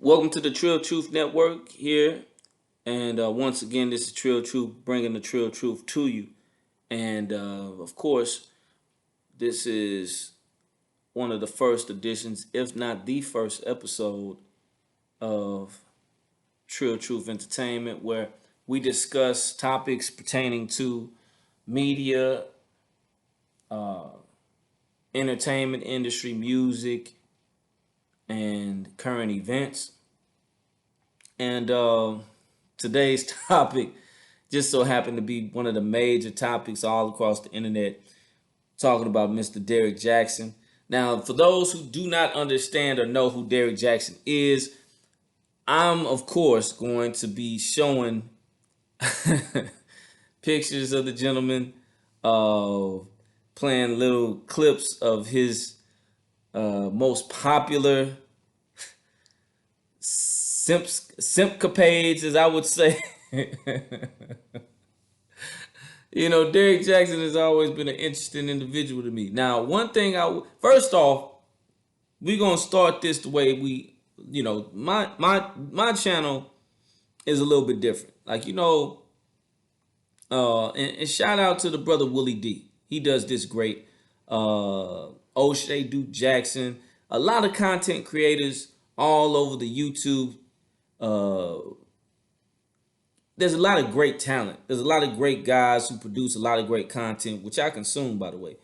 Welcome to the Trill Truth Network here. And once again, this is Trill Truth bringing the Trill Truth to you. And of course, this is one of the first editions, if not the first episode of Trill Truth Entertainment, where we discuss topics pertaining to media, entertainment industry, music, and current events. And today's topic just so happened to be one of the major topics all across the internet, talking about Mr. Derrick Jaxn. Now, for those who do not understand or know who Derrick Jaxn is, I'm, of course, going to be showing pictures of the gentleman, playing little clips of his most popular simpcapades, as I would say. Derrick Jaxn has always been an interesting individual to me. Now, one thing first off, we're gonna start this the way my channel is a little bit different. And shout out to the brother Willie D. He does this great. O'Shea Duke Jackson, a lot of content creators all over the YouTube. There's a lot of great talent. There's a lot of great guys who produce a lot of great content, which I consume, by the way.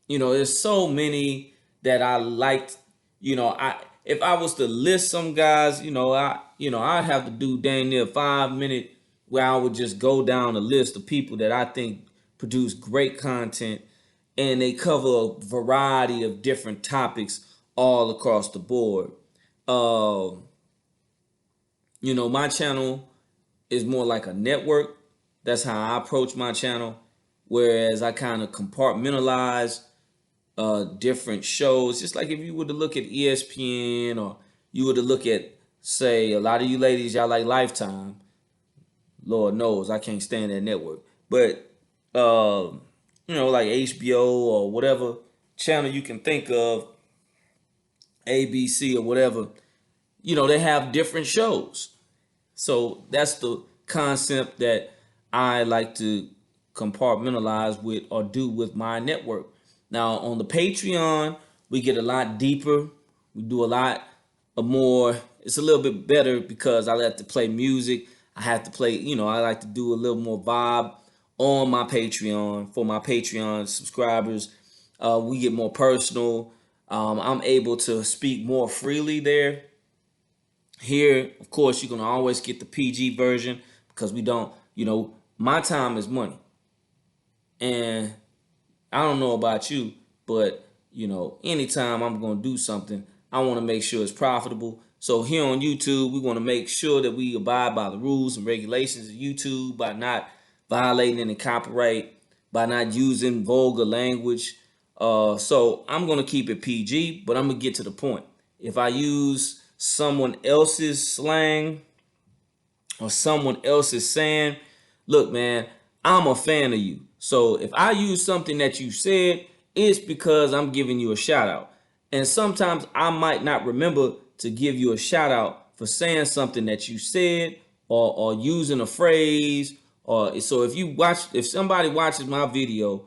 There's so many that I liked. If I was to list some guys, I'd have to do dang near 5 minute where I would just go down a list of people that I think produce great content, and they cover a variety of different topics all across the board. My channel is more like a network. That's how I approach my channel. Whereas I kind of compartmentalize different shows. Just like if you were to look at ESPN, or you were to look at, say, a lot of you ladies, y'all like Lifetime. Lord knows I can't stand that network. But, like HBO or whatever channel you can think of, ABC or whatever, they have different shows. So that's the concept that I like to compartmentalize with or do with my network. Now, on the Patreon, we get a lot deeper. We do a lot more. It's a little bit better because I like to play music. I have to play, I like to do a little more vibe on my Patreon. For my Patreon subscribers, we get more personal. I'm able to speak more freely there. Here, of course, you're going to always get the PG version because we don't, my time is money. And I don't know about you, but, anytime I'm going to do something, I want to make sure it's profitable. So here on YouTube, we want to make sure that we abide by the rules and regulations of YouTube by not violating any copyright, by not using vulgar language. So I'm going to keep it PG, but I'm going to get to the point. If I use someone else's slang or someone else's saying, look, man, I'm a fan of you. So if I use something that you said, it's because I'm giving you a shout out. And sometimes I might not remember to give you a shout out for saying something that you said or using a phrase. Or so if somebody watches my video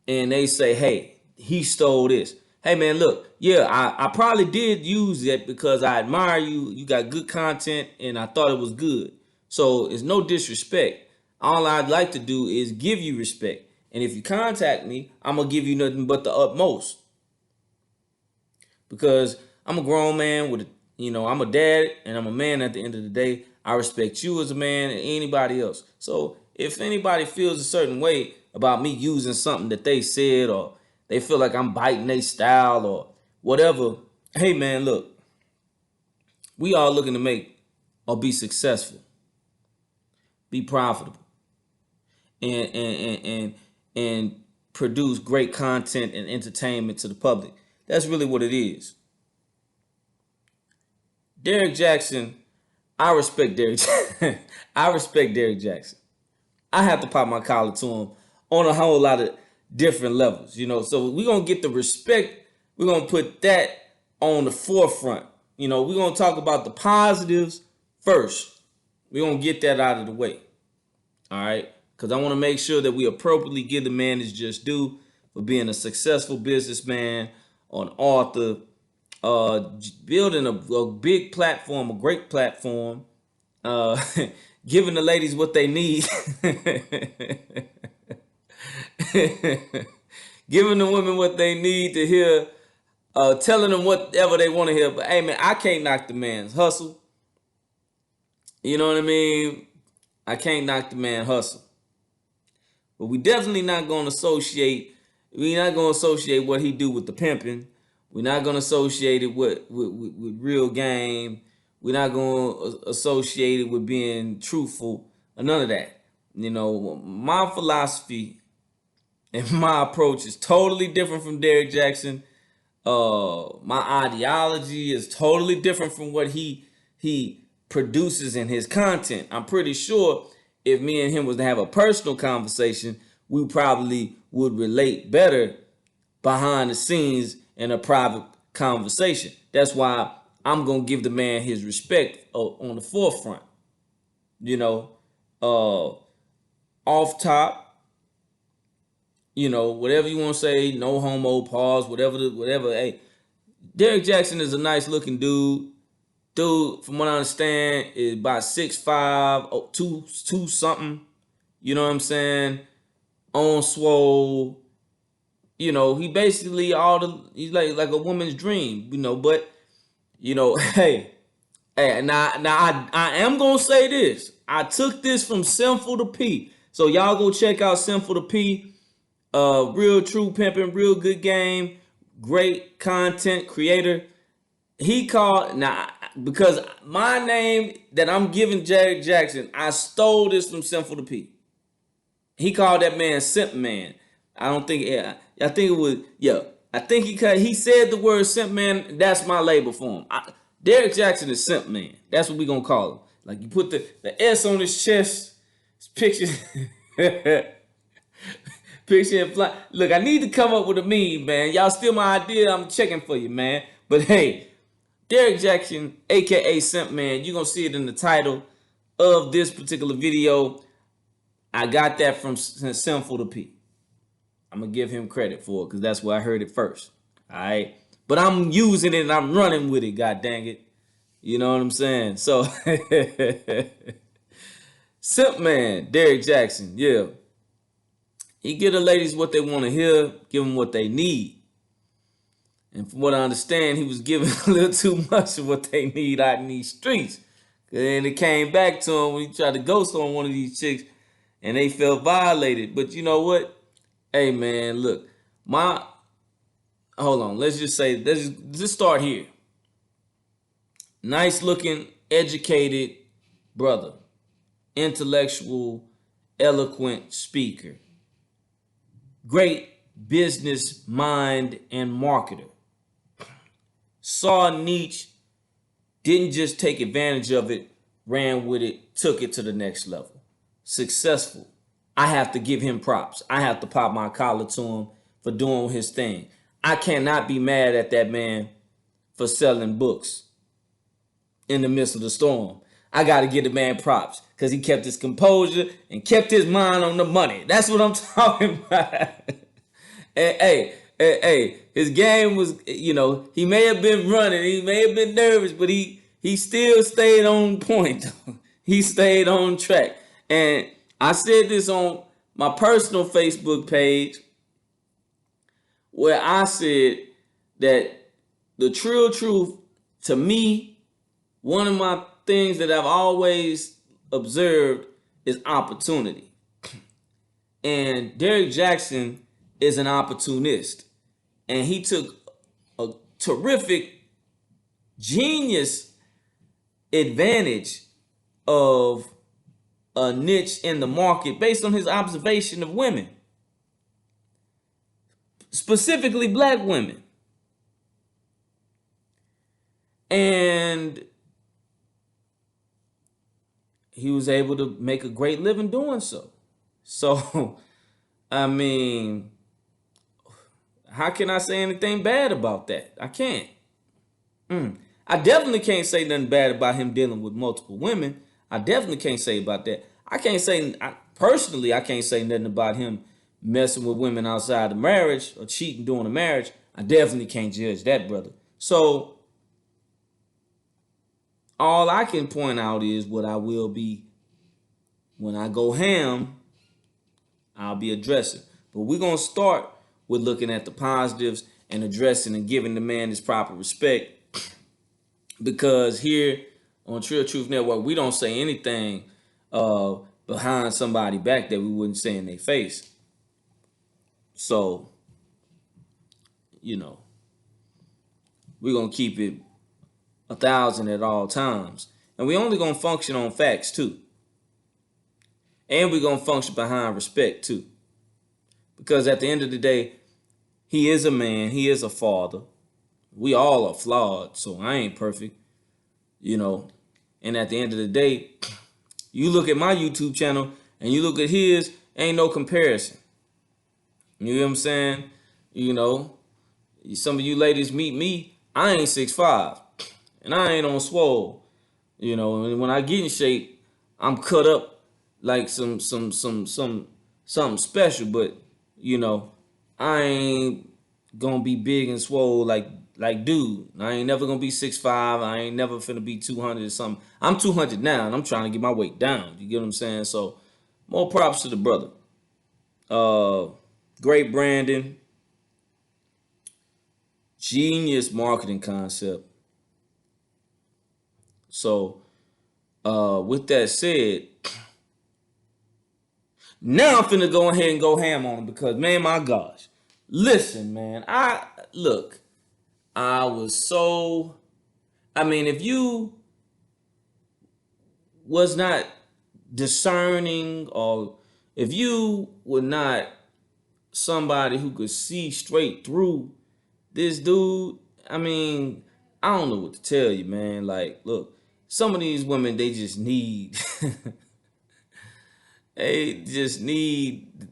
and they say, hey, he stole this. Hey, man, look, yeah, I probably did use it because I admire you. You got good content and I thought it was good. So it's no disrespect. All I'd like to do is give you respect. And if you contact me, I'm going to give you nothing but the utmost. Because I'm a grown man I'm a dad and I'm a man at the end of the day. I respect you as a man and anybody else. So if anybody feels a certain way about me using something that they said, or they feel like I'm biting their style or whatever, hey, man, look, we all looking to make or be successful, be profitable, and produce great content and entertainment to the public. That's really what it is. Derrick Jaxn, I respect Derrick. I respect Derrick Jaxn. I have to pop my collar to him on a whole lot of different levels, So we're gonna get the respect. We're gonna put that on the forefront. You know, we're going to talk about the positives first. We're going to get that out of the way. All right? Because I want to make sure that we appropriately give the man his just due for being a successful businessman, an author, building a big platform, a great platform, uh, giving the ladies what they need, giving the women what they need to hear, telling them whatever they want to hear. But hey, man, I can't knock the man's hustle. You know what I mean? I can't knock the man hustle. But we definitely not going to associate. We're not going to associate what he do with the pimping. We're not going to associate it with real game. We're not going to associate it with being truthful or none of that. You know, my philosophy and my approach is totally different from Derrick Jaxn. My ideology is totally different from what he produces in his content. I'm pretty sure if me and him was to have a personal conversation, we probably would relate better behind the scenes in a private conversation. That's why I'm gonna give the man his respect on the forefront. You know, off top, you know, whatever you want to say, no homo, pause, whatever. Hey, Derrick Jaxn is a nice looking dude. Dude, from what I understand, is about 6'5", two something. You know what I'm saying? On swole. You know, he basically he's like a woman's dream, you know, but you know, hey, now I am gonna say this. I took this from Sinful to P. So y'all go check out Sinful to P. Real true pimping, real good game, great content creator. He called now because my name that I'm giving Derrick Jaxn, I stole this from Sinful to P. He called that man Simp Man. I don't think I think it was I think he said the word Simp Man. That's my label for him. Derrick Jaxn is Simp Man. That's what we gonna call him. Like you put the S on his chest, his picture. Picture and fly. Look, I need to come up with a meme, man. Y'all steal my idea. I'm checking for you, man. But hey, Derrick Jaxn, aka Simp Man, you're gonna see it in the title of this particular video. I got that from Sinful to P. I'm gonna give him credit for it because that's where I heard it first. All right, but I'm using it and I'm running with it. God dang it, you know what I'm saying? So, Simp Man, Derrick Jaxn, yeah, he give the ladies what they want to hear, give them what they need. And from what I understand, he was giving a little too much of what they need out in these streets. And it came back to him when he tried to ghost on one of these chicks and they felt violated. But you know what? Hey, man, look. Hold on. Let's just start here. Nice looking, educated brother. Intellectual, eloquent speaker. Great business mind and marketer. Saw a niche, didn't just take advantage of it, ran with it, took it to the next level. Successful. I have to give him props. I have to pop my collar to him for doing his thing. I cannot be mad at that man for selling books in the midst of the storm. I got to give the man props because he kept his composure and kept his mind on the money. That's what I'm talking about. Hey, his game was, you know, he may have been running, he may have been nervous, but he still stayed on point. He stayed on track. And I said this on my personal Facebook page where I said that the Trill truth, to me, one of my things that I've always observed is opportunity. And Derrick Jaxn is an opportunist. And he took a terrific, genius advantage of a niche in the market based on his observation of women. Specifically black women. And he was able to make a great living doing so. So, I mean, how can I say anything bad about that? I can't. I definitely can't say nothing bad about him dealing with multiple women. I definitely can't say about that. I can't say, personally, I can't say nothing about him messing with women outside of marriage or cheating during a marriage. I definitely can't judge that, brother. So all I can point out is what I will be when I go ham, I'll be addressing. But we're going to start with looking at the positives and addressing and giving the man his proper respect, because here on Trill Truth Network, we don't say anything uh, behind somebody back that we wouldn't say in their face. So, you know, we're going to keep it 1,000 at all times. And we only going to function on facts too. And we're going to function behind respect too. Because at the end of the day, he is a man. He is a father. We all are flawed, so I ain't perfect, you know. And at the end of the day, you look at my YouTube channel and you look at his, ain't no comparison. You know what I'm saying? You know, some of you ladies meet me, I ain't 6'5", and I ain't on swole. You know, and when I get in shape, I'm cut up like something special. But you know, I ain't gonna be big and swole like dude. I ain't never gonna be 6'5". I ain't never finna be 200 or something. I'm 200 now, and I'm trying to get my weight down. You get what I'm saying? So, more props to the brother. Great branding, genius marketing concept. So, with that said, now I'm finna go ahead and go ham on him because, man, my gosh. Listen, man, I was so, if you was not discerning, or if you were not somebody who could see straight through this dude, I don't know what to tell you, man. Like, look, some of these women, they just need, they just need,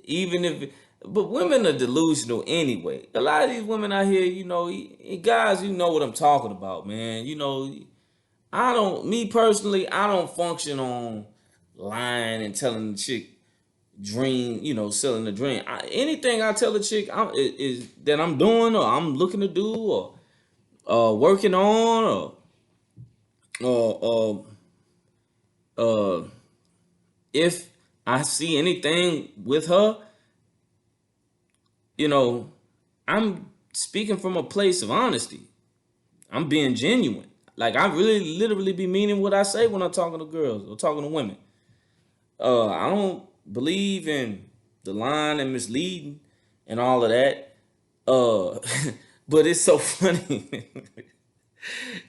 even if, but women are delusional anyway. A lot of these women out here, guys, you know what I'm talking about, man. Me personally, I don't function on lying and telling the chick dream, selling the dream. Anything I tell a chick is that I'm doing or I'm looking to do or working on or if I see anything with her, I'm speaking from a place of honesty. I'm being genuine. Like, I really literally be meaning what I say when I'm talking to girls or talking to women. I don't believe in the lying and misleading and all of that. But it's so funny.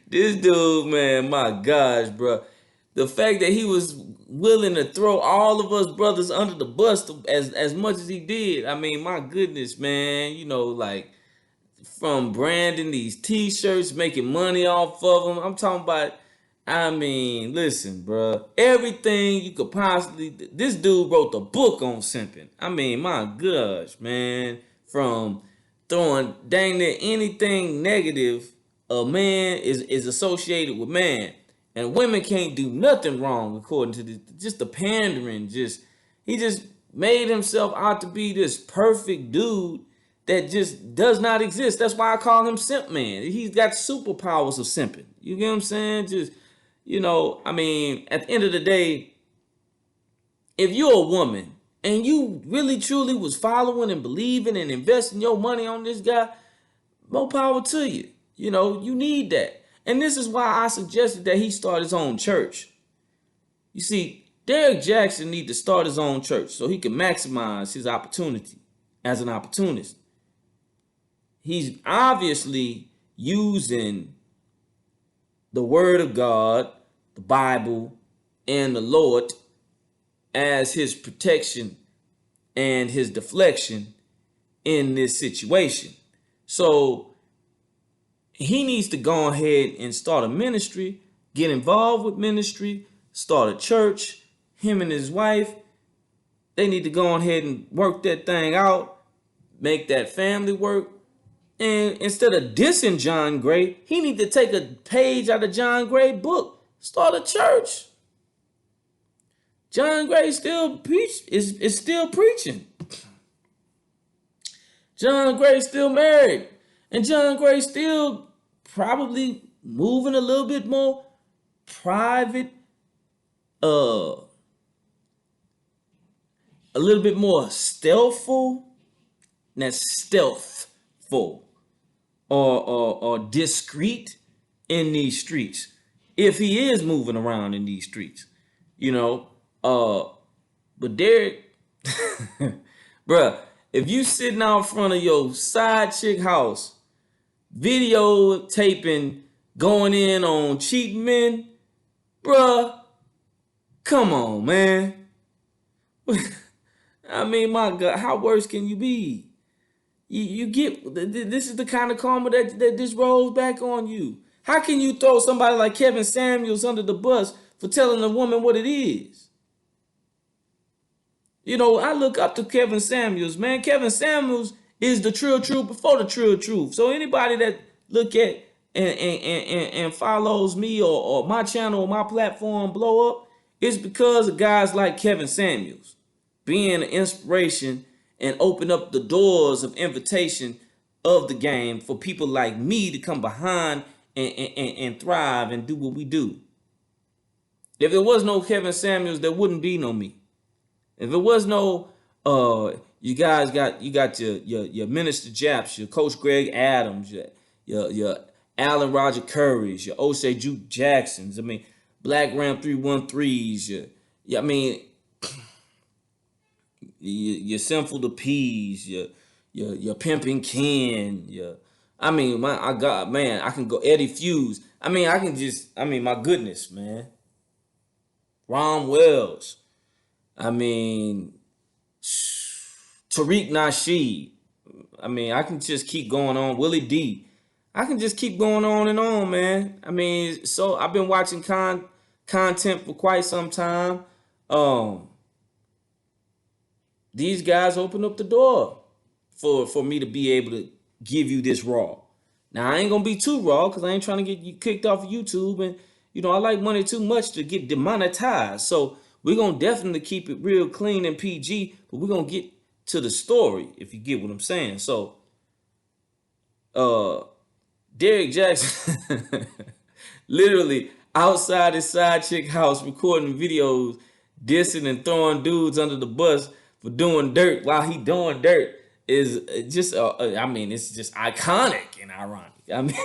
This dude, man, my gosh, bro. The fact that he was willing to throw all of us brothers under the bus as much as he did. My goodness, man. Like, from branding these t-shirts, making money off of them. I'm talking about, listen, bro. Everything you could possibly, this dude wrote the book on simping. My gosh, man. From throwing dang near anything negative a man is associated with man. And women can't do nothing wrong according to this. Just the pandering, he just made himself out to be this perfect dude that just does not exist. That's why I call him Simp Man. He's got superpowers of simping. You get what I'm saying? Just, at the end of the day, if you're a woman and you really truly was following and believing and investing your money on this guy, more power to you. You need that. And this is why I suggested that he start his own church. You see, Derrick Jaxn need to start his own church so he can maximize his opportunity as an opportunist. He's obviously using the word of God, the Bible, and the Lord as his protection and his deflection in this situation. So he needs to go ahead and start a ministry, get involved with ministry, start a church. Him and his wife, they need to go ahead and work that thing out, make that family work, And instead of dissing John Gray, he need to take a page out of John Gray's book, start a church. John Gray still is still preaching. John Gray still married. And John Gray still probably moving a little bit more private, a little bit more stealthful. That's stealthful or discreet in these streets. If he is moving around in these streets, you know, but Derrick, bruh, if you sitting out front of your side chick house, videotaping, going in on cheating men, bruh, come on, man. I mean, my God, how worse can you be? You get, this is the kind of karma that this rolls back on you. How can you throw somebody like Kevin Samuels under the bus for telling a woman what it is? You know, I look up to Kevin Samuels, man. Kevin Samuels is the Trill truth before the Trill truth. So anybody that look at and follows me or my channel or my platform blow up, it's because of guys like Kevin Samuels being an inspiration and open up the doors of invitation of the game for people like me to come behind and thrive and do what we do. If there was no Kevin Samuels, there wouldn't be no me. If it was no, you guys got your Minister Japs, your Coach Greg Adams, your Allen Roger Currys, your Osei Juke Jacksons. I mean, Black Ram 313s. I mean, your Sinful the Peas, your Pimpin' Ken, I mean, I can go Eddie Fuse. I mean, my goodness, man. Ron Wells. I mean, Tariq Nasheed. I mean, I can just keep going on. Willie D. I can just keep going on and on, man. I mean, so I've been watching content for quite some time. These guys open up the door for me to be able to give you this raw. Now, I ain't going to be too raw because I ain't trying to get you kicked off of YouTube. And, you know, I like money too much to get demonetized. So we're going to definitely keep it real clean and PG. But we're going to get to the story, if you get what I'm saying. So, Derrick Jaxn literally outside his side chick house recording videos, dissing and throwing dudes under the bus for doing dirt while he doing dirt is just, I mean, it's just iconic and ironic. I mean,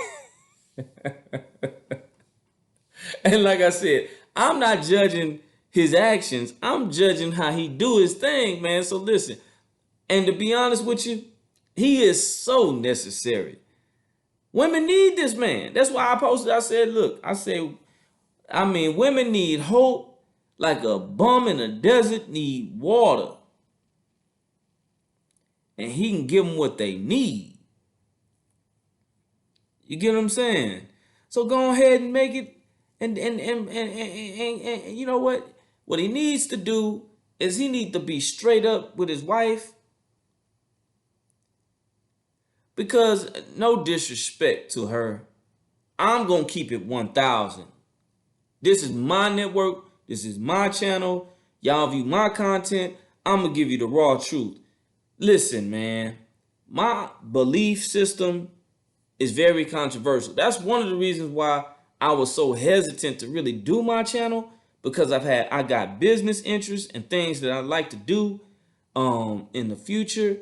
and like I said, I'm not judging his actions. I'm judging how he do his thing, man. So listen, and to be honest with you, he is so necessary. Women need this man. That's why I posted, I said, look, I mean, women need hope like a bum in a desert need water. And he can give them what they need. You get what I'm saying? So go ahead and make it. And you know what? What he needs to do is he needs to be straight up with his wife. Because no disrespect to her, I'm going to keep it 1,000. This is my network. This is my channel. Y'all view my content. I'm going to give you the raw truth. Listen, man, my belief system is very controversial. That's one of the reasons why I was so hesitant to really do my channel, because I got business interests and things that I like to do in the future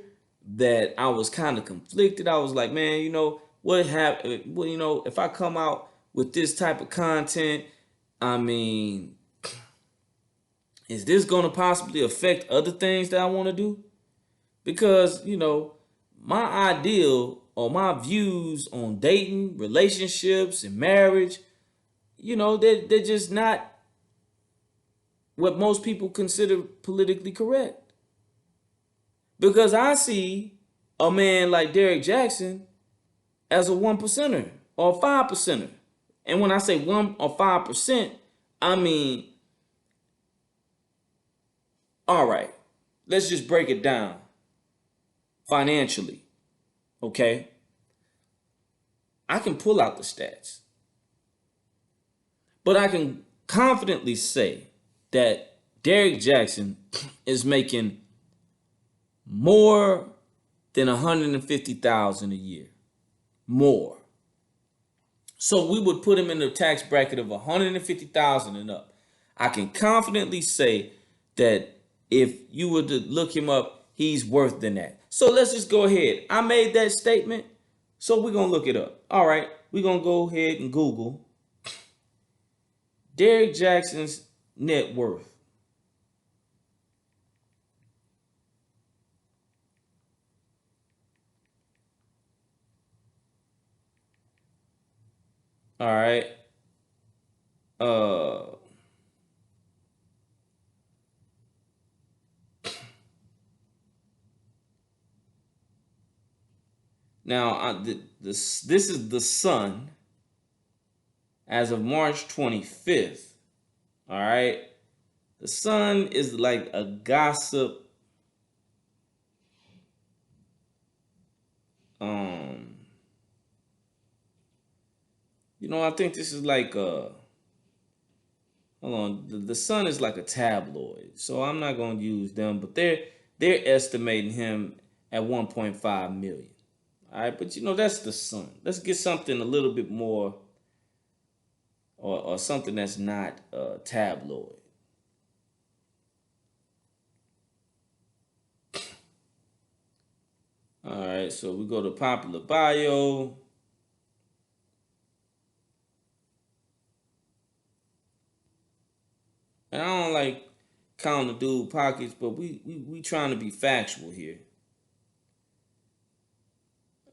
that I was kind of conflicted. I was like, man, you know, what happened? Well, you know, if I come out with this type of content, I mean, is this going to possibly affect other things that I want to do? Because, you know, my ideal or my views on dating, relationships, and marriage, you know, they're just not what most people consider politically correct. Because I see a man like Derrick Jaxn as a 1%er or a 5%er. And when I say 1 or 5%, I mean, all right, let's just break it down financially, okay? I can pull out the stats. But I can confidently say that Derrick Jaxn is making more than $150,000 a year. More. So we would put him in the tax bracket of $150,000 and up. I can confidently say that if you were to look him up, he's worth than that. So let's just go ahead. I made that statement, so we're going to look it up. All right, we're going to go ahead and Google Derrick Jaxn's net worth. All right. Now, this is the Sun as of March 25th. All right. The Sun is like a gossip. I think this is like hold on. The Sun is like a tabloid, so I'm not gonna use them, but they're estimating him at 1.5 million. All right, but that's the Sun. Let's get something a little bit more, or something that's not tabloid. All right, so we go to popular bio. And I don't like counting the dude pockets, but we trying to be factual here.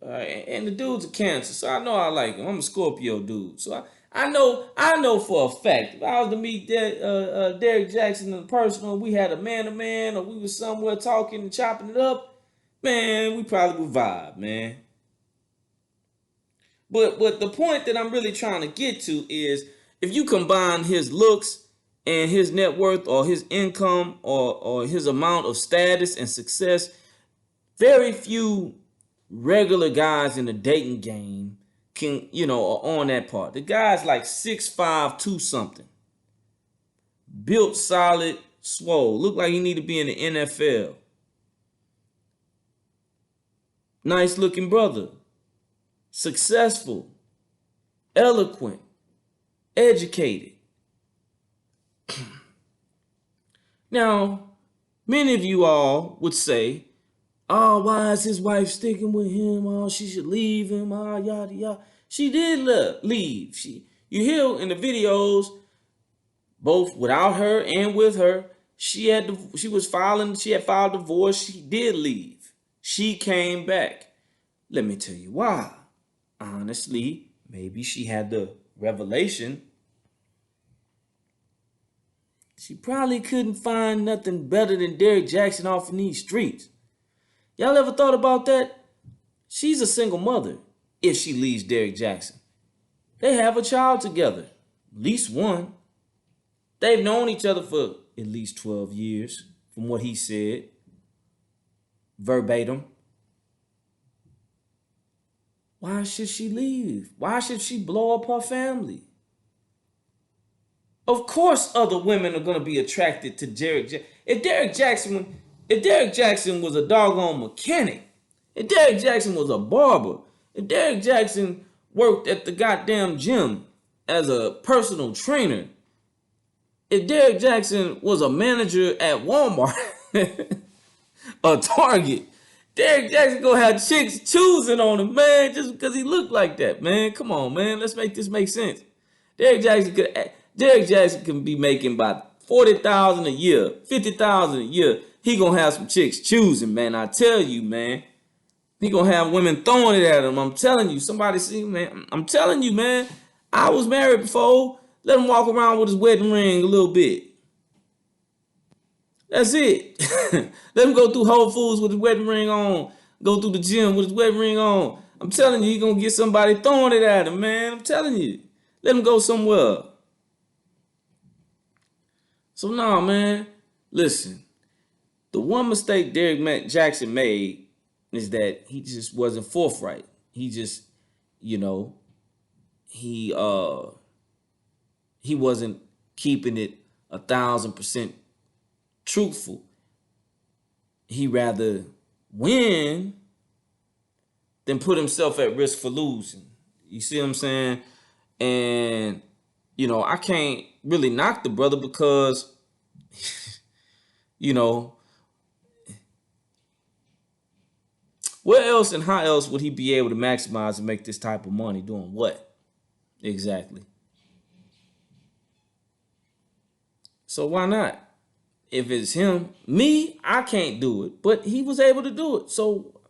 And the dude's a Cancer, so I know I like him. I'm a Scorpio dude, so I know for a fact if I was to meet Derrick Jaxn in personal, we had a man-to-man, or we was somewhere talking and chopping it up, man, we probably would vibe, man. But the point that I'm really trying to get to is if you combine his looks and his net worth, or his income, or his amount of status and success, very few regular guys in the dating game can, are on that part. The guy's like 6'5", 2 something. Built solid, swole. Look like he need to be in the NFL. Nice looking brother. Successful. Eloquent. Educated. Now, many of you all would say, oh, why is his wife sticking with him? Oh, she should leave him. Oh, yada, yada. She did leave. You hear in the videos, both without her and with her, she had filed divorce. She did leave. She came back. Let me tell you why. Honestly, maybe she had the revelation. She probably couldn't find nothing better than Derrick Jaxn off in these streets. Y'all ever thought about that? She's a single mother if she leaves Derrick Jaxn. They have a child together, at least one. They've known each other for at least 12 years, from what he said, verbatim. Why should she leave? Why should she blow up her family? Of course other women are going to be attracted to Derrick Jaxn. If Derrick Jaxn was a doggone mechanic, if Derrick Jaxn was a barber, if Derrick Jaxn worked at the goddamn gym as a personal trainer, if Derrick Jaxn was a manager at Walmart or Target, Derrick Jaxn gonna have chicks choosing on him, man, just because he looked like that, man. Come on, man. Let's make this make sense. Derrick Jaxn can be making about $40,000 a year, $50,000 a year. He gonna have some chicks choosing, man. I tell you, man. He gonna have women throwing it at him. I'm telling you. Somebody see, man. I'm telling you, man. I was married before. Let him walk around with his wedding ring a little bit. That's it. Let him go through Whole Foods with his wedding ring on. Go through the gym with his wedding ring on. I'm telling you, he gonna get somebody throwing it at him, man. I'm telling you. Let him go somewhere. So nah, man. Listen. The one mistake Derrick Jaxn made is that he just wasn't forthright. He just, he wasn't keeping it 1,000% truthful. He rather win than put himself at risk for losing. You see what I'm saying? And I can't really knock the brother because you know where else and how else would he be able to maximize and make this type of money? Doing what exactly? So why not? If it's him, me, I can't do it, but he was able to do it. So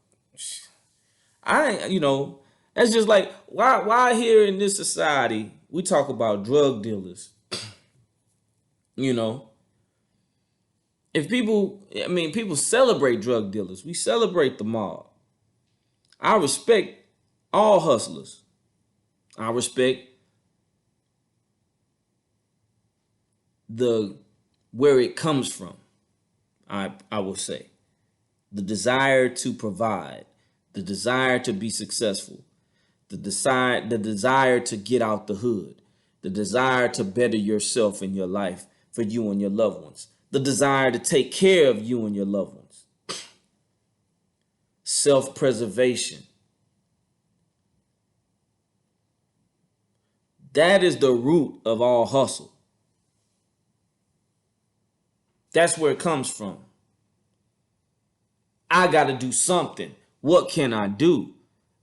that's just like why here in this society we talk about drug dealers. You know, if people celebrate drug dealers. We celebrate the mob. I respect all hustlers. I respect the where it comes from. I will say the desire to provide, the desire to be successful, the desire to get out the hood, the desire to better yourself in your life for you and your loved ones, the desire to take care of you and your loved ones, self-preservation. That is the root of all hustle. That's where it comes from. I got to do something. What can I do?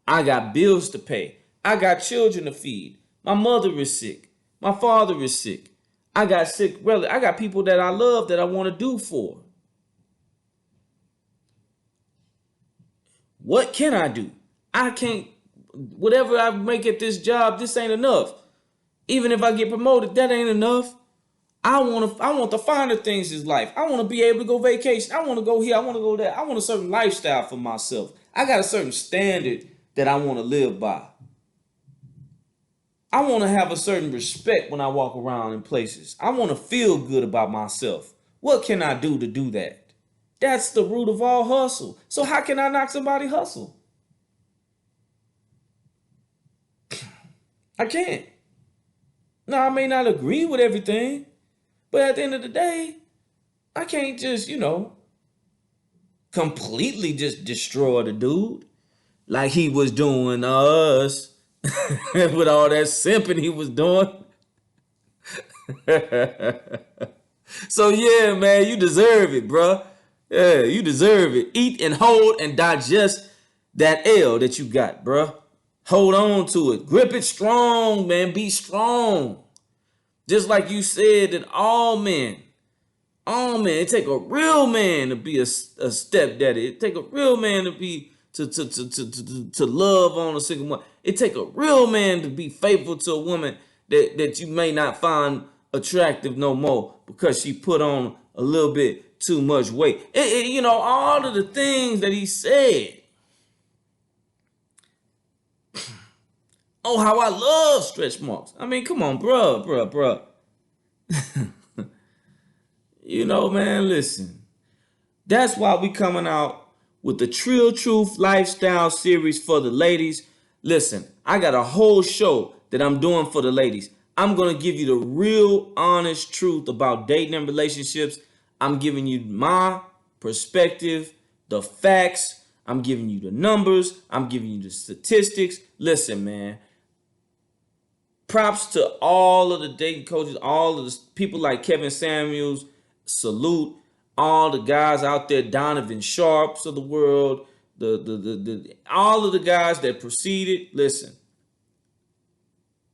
I got bills to pay. I got children to feed. My mother is sick. My father is sick. I got sick relatives. I got people that I love that I want to do for. What can I do? I can't. Whatever I make at this job, this ain't enough. Even if I get promoted, that ain't enough. I want the finer things in life. I want to be able to go vacation. I want to go here. I want to go there. I want a certain lifestyle for myself. I got a certain standard that I want to live by. I want to have a certain respect when I walk around in places. I want to feel good about myself. What can I do to do that? That's the root of all hustle. So how can I knock somebody hustle? I can't. Now, I may not agree with everything, but at the end of the day, I can't just, completely just destroy the dude like he was doing us with all that simping he was doing. So yeah, man, you deserve it, bruh. Yeah, you deserve it. Eat and hold and digest that L that you got, bruh. Hold on to it. Grip it strong, man. Be strong. Just like you said that all men, it take a real man to be a stepdaddy. It take a real man to be to love on a single woman. It take a real man to be faithful to a woman that you may not find attractive no more because she put on a little bit too much weight. All of the things that he said. Oh, how I love stretch marks. I mean, come on, bruh. Man, listen. That's why we coming out with the Trill Truth Lifestyle series for the ladies. Listen, I got a whole show that I'm doing for the ladies. I'm going to give you the real honest truth about dating and relationships. I'm giving you my perspective, the facts. I'm giving you the numbers. I'm giving you the statistics. Listen, man. Props to all of the dating coaches, all of the people like Kevin Samuels. Salute all the guys out there, Donovan Sharps of the world, the all of the guys that proceeded. Listen,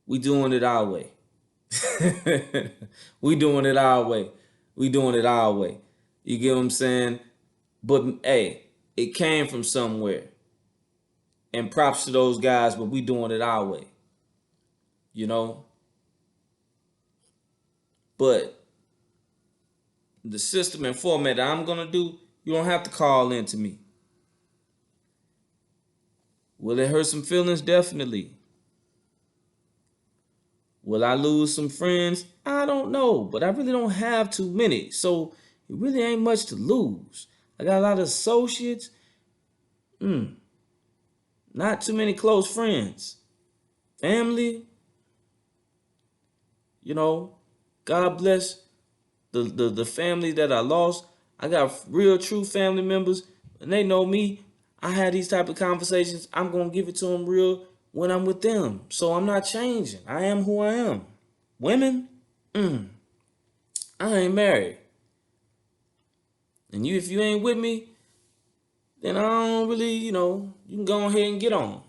we doing it our way. we doing it our way. We doing it our way. You get what I'm saying? But hey, it came from somewhere. And props to those guys, but we doing it our way. But the system and format that I'm going to do, you don't have to call in to me. Will it hurt some feelings? Definitely. Will I lose some friends? I don't know, but I really don't have too many. So it really ain't much to lose. I got a lot of associates. Not too many close friends. Family, God bless the family that I lost. I got real true family members, and they know me. I had these type of conversations. I'm gonna give it to them real when I'm with them. So I'm not changing. I am who I am. Women, I ain't married. And if you ain't with me, then I don't really, you can go ahead and get on.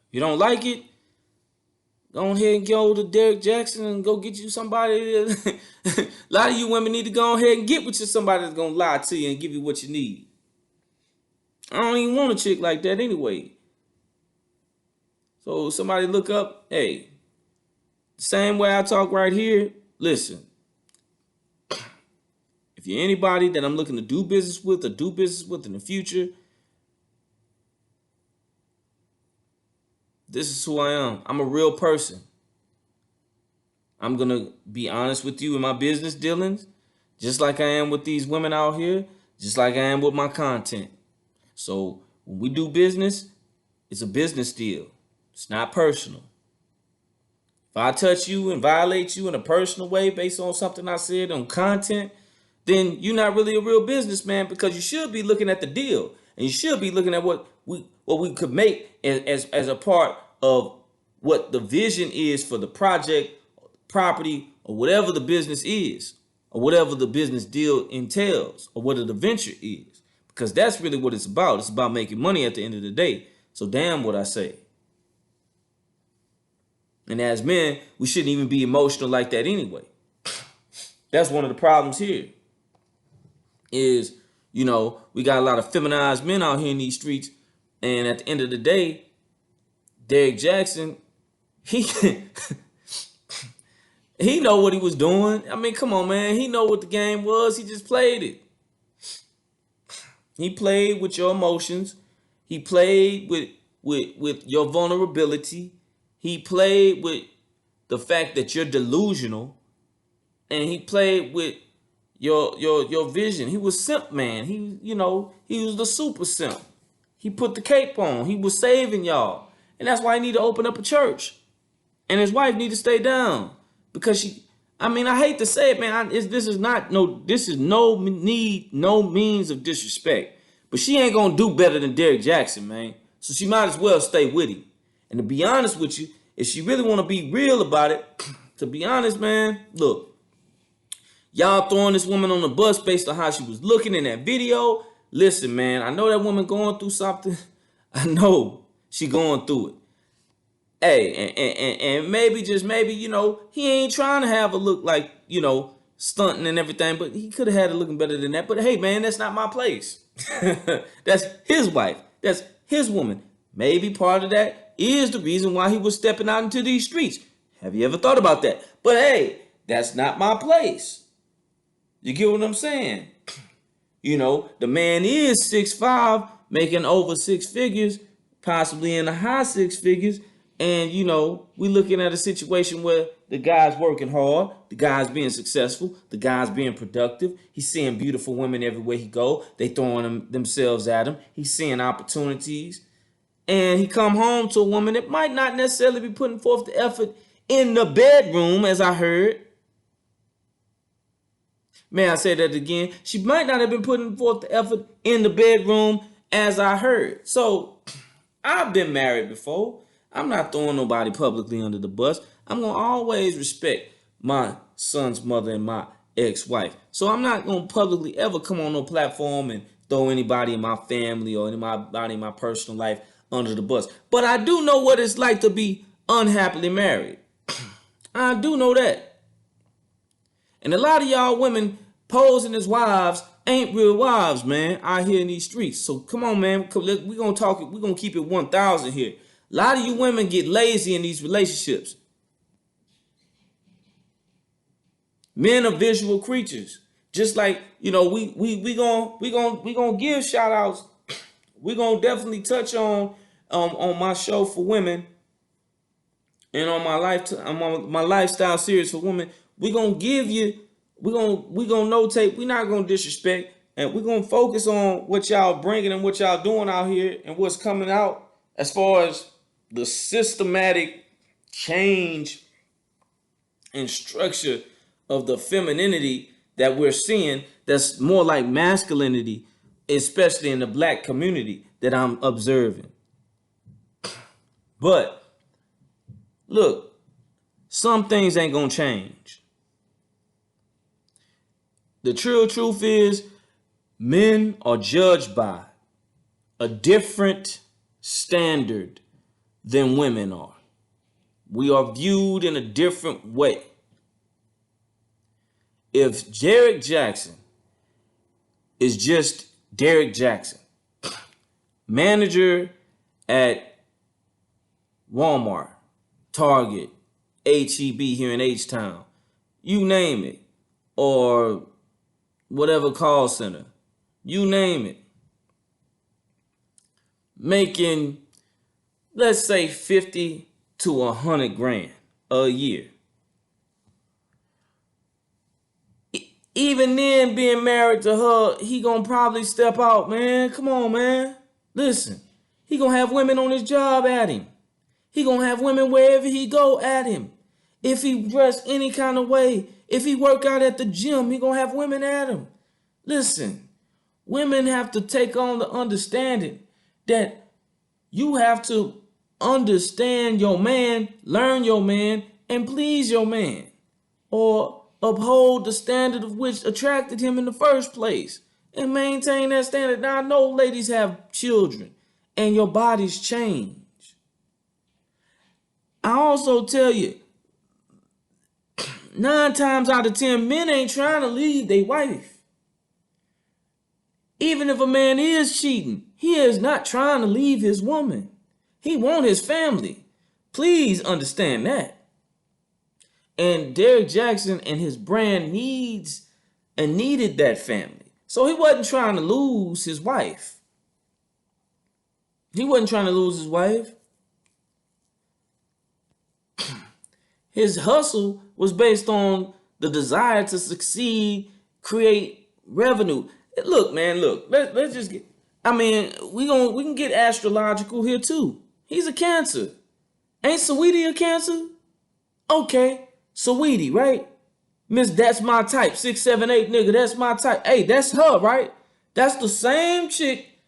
If you don't like it, go ahead and go to Derrick Jaxn and go get you somebody. A lot of you women need to go ahead and get with you somebody that's gonna lie to you and give you what you need. I don't even want a chick like that anyway. So somebody look up, hey, the same way I talk right here, listen. If you're anybody that I'm looking to do business with or do business with in the future, this is who I am. I'm a real person. I'm going to be honest with you in my business dealings, just like I am with these women out here, just like I am with my content. So when we do business, it's a business deal. It's not personal. If I touch you and violate you in a personal way based on something I said on content, then you're not really a real businessman, because you should be looking at the deal, and you should be looking at what we could make as a part of what the vision is for the project, property, or whatever the business is, or whatever the business deal entails, or what the venture is, because that's really what it's about. It's about making money at the end of the day. So damn what I say. And as men, we shouldn't even be emotional like that anyway. That's one of the problems here. Is, we got a lot of feminized men out here in these streets, and at the end of the day, Derrick Jaxn, he he know what he was doing. I mean, come on, man. He know what the game was. He just played it. He played with your emotions. He played with your vulnerability. He played with the fact that you're delusional, and he played with your vision. He was simp, man. He was the super simp. He put the cape on. He was saving y'all. And that's why he need to open up a church. And his wife need to stay down. Because I hate to say it, man. This is no means of disrespect. But she ain't gonna do better than Derrick Jaxn, man. So she might as well stay with him. And to be honest with you, if she really want to be real about it, to be honest, man, look. Y'all throwing this woman on the bus based on how she was looking in that video. Listen, man, I know that woman going through something. I know she going through it. Hey, and maybe, just maybe, he ain't trying to have a look like, stunting and everything, but he could have had it looking better than that. But hey, man, that's not my place. That's his wife. That's his woman. Maybe part of that is the reason why he was stepping out into these streets. Have you ever thought about that? But hey, that's not my place. You get what I'm saying? The man is 6'5", making over 6 figures, possibly in the high 6 figures. And, we looking at a situation where the guy's working hard, the guy's being successful, the guy's being productive. He's seeing beautiful women everywhere he go. They throwing themselves at him. He's seeing opportunities. And he come home to a woman that might not necessarily be putting forth the effort in the bedroom, as I heard. May I say that again? She might not have been putting forth the effort in the bedroom, as I heard. So, I've been married before. I'm not throwing nobody publicly under the bus. I'm going to always respect my son's mother and my ex-wife. So, I'm not going to publicly ever come on no platform and throw anybody in my family or anybody in my personal life under the bus. But I do know what it's like to be unhappily married. I do know that. And a lot of y'all women posing as wives ain't real wives, man, out here in these streets. So come on, man. We're going to talk it. We're going to keep it 1,000 here. A lot of you women get lazy in these relationships. Men are visual creatures. Just like, we gonna give shout outs. We're going to definitely touch on my show for women and on my lifestyle series for women. We're going to give you, we're going to notate. We're not going to disrespect. And we're going to focus on what y'all bringing and what y'all doing out here and what's coming out as far as the systematic change and structure of the femininity that we're seeing that's more like masculinity, especially in the black community that I'm observing. But look, some things ain't gonna change. The true truth is men are judged by a different standard than women are. We are viewed in a different way. If Derrick Jaxn is just Derrick Jaxn, manager at Walmart, Target, HEB here in H-Town, you name it, or whatever call center, you name it, making, let's say, 50 to 100 grand a year. Even then, being married to her, he gonna probably step out, man. Come on, man. Listen, he gonna have women on his job at him. He gonna have women wherever he go at him. If he dress any kind of way, if he work out at the gym, he gonna have women at him. Listen, women have to take on the understanding that you have to understand your man, learn your man, and please your man, or uphold the standard of which attracted him in the first place, and maintain that standard. Now, I know ladies have children and your bodies change. I also tell you, 9 times out of 10, men ain't trying to leave their wife. Even if a man is cheating, he is not trying to leave his woman. He want his family. Please understand that. And Derrick Jaxn and his brand needs and needed that family. So he wasn't trying to lose his wife. He wasn't trying to lose his wife. His hustle was based on the desire to succeed, create revenue. Look, man, look. Let's just get. I mean, we can get astrological here too. He's a Cancer. Ain't Saweetie a Cancer? Okay. Saweetie, right? Miss, that's my type. 678 nigga, that's my type. Hey, that's her, right? That's the same chick,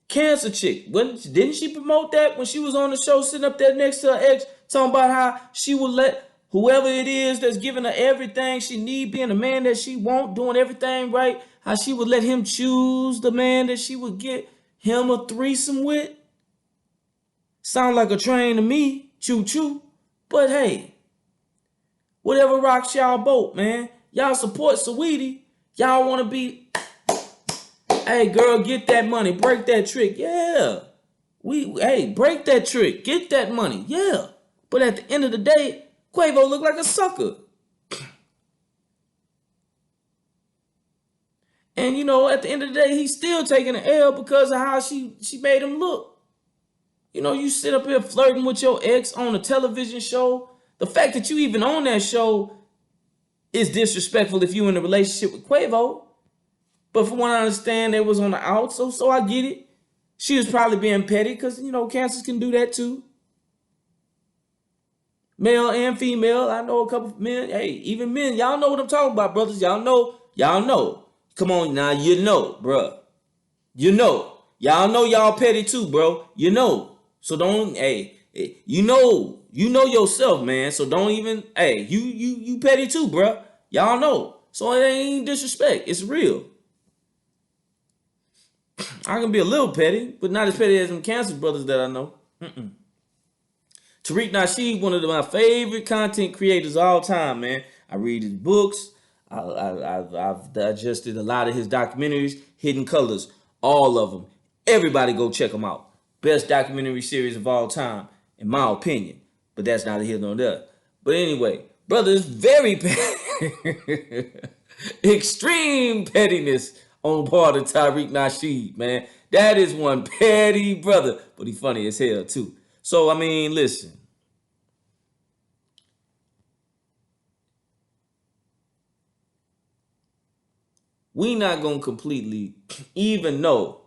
Cancer chick. Didn't she promote that when she was on the show sitting up there next to her ex, talking about how she would let whoever it is that's giving her everything she need, being the man that she want, doing everything right, how she would let him choose the man that she would get him a threesome with? Sound like a train to me, choo-choo. But hey, whatever rocks y'all boat, man. Y'all support Saweetie. Y'all want to be, hey, girl, get that money. Break that trick. Yeah. Hey, break that trick. Get that money. Yeah. But at the end of the day, Quavo looked like a sucker. And, you know, at the end of the day, he's still taking an L because of how she made him look. You know, you sit up here flirting with your ex on a television show. The fact that you even on that show is disrespectful if you're in a relationship with Quavo. But from what I understand, it was on the out, so I get it. She was probably being petty because, you know, Cancers can do that too. Male and female. I know a couple of men. Hey, even men. Y'all know what I'm talking about, brothers. Y'all know. Y'all know. Come on now. You know, bruh. You know. Y'all know y'all petty too, bro. You know. So don't, hey, you know yourself, man. So don't even, hey, you petty too, bruh. Y'all know. So it ain't disrespect. It's real. I can be a little petty, but not as petty as them Cancer brothers that I know. Tariq Nasheed, one of my favorite content creators of all time, man. I read his books. I've digested a lot of his documentaries, Hidden Colors, all of them. Everybody go check them out. Best documentary series of all time, in my opinion. But that's neither here nor there. But anyway, brother is very petty. Extreme pettiness on the part of Tariq Nasheed, man. That is one petty brother. But he funny as hell, too. So, I mean, listen. We not going to completely, even though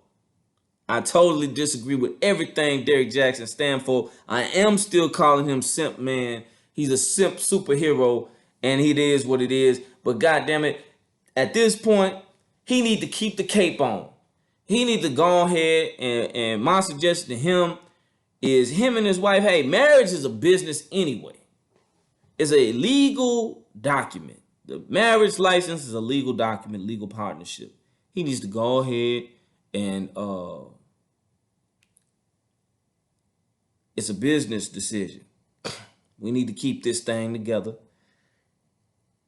I totally disagree with everything Derrick Jaxn stands for, I am still calling him Simp, man. He's a simp superhero. and it is what it is. But goddamn it, at this point, he need to keep the cape on. He need to go ahead and my suggestion to him is him and his wife. Hey, marriage is a business anyway. It's a legal document. The marriage license is a legal document, legal partnership. He needs to go ahead and it's a business decision. We need to keep this thing together.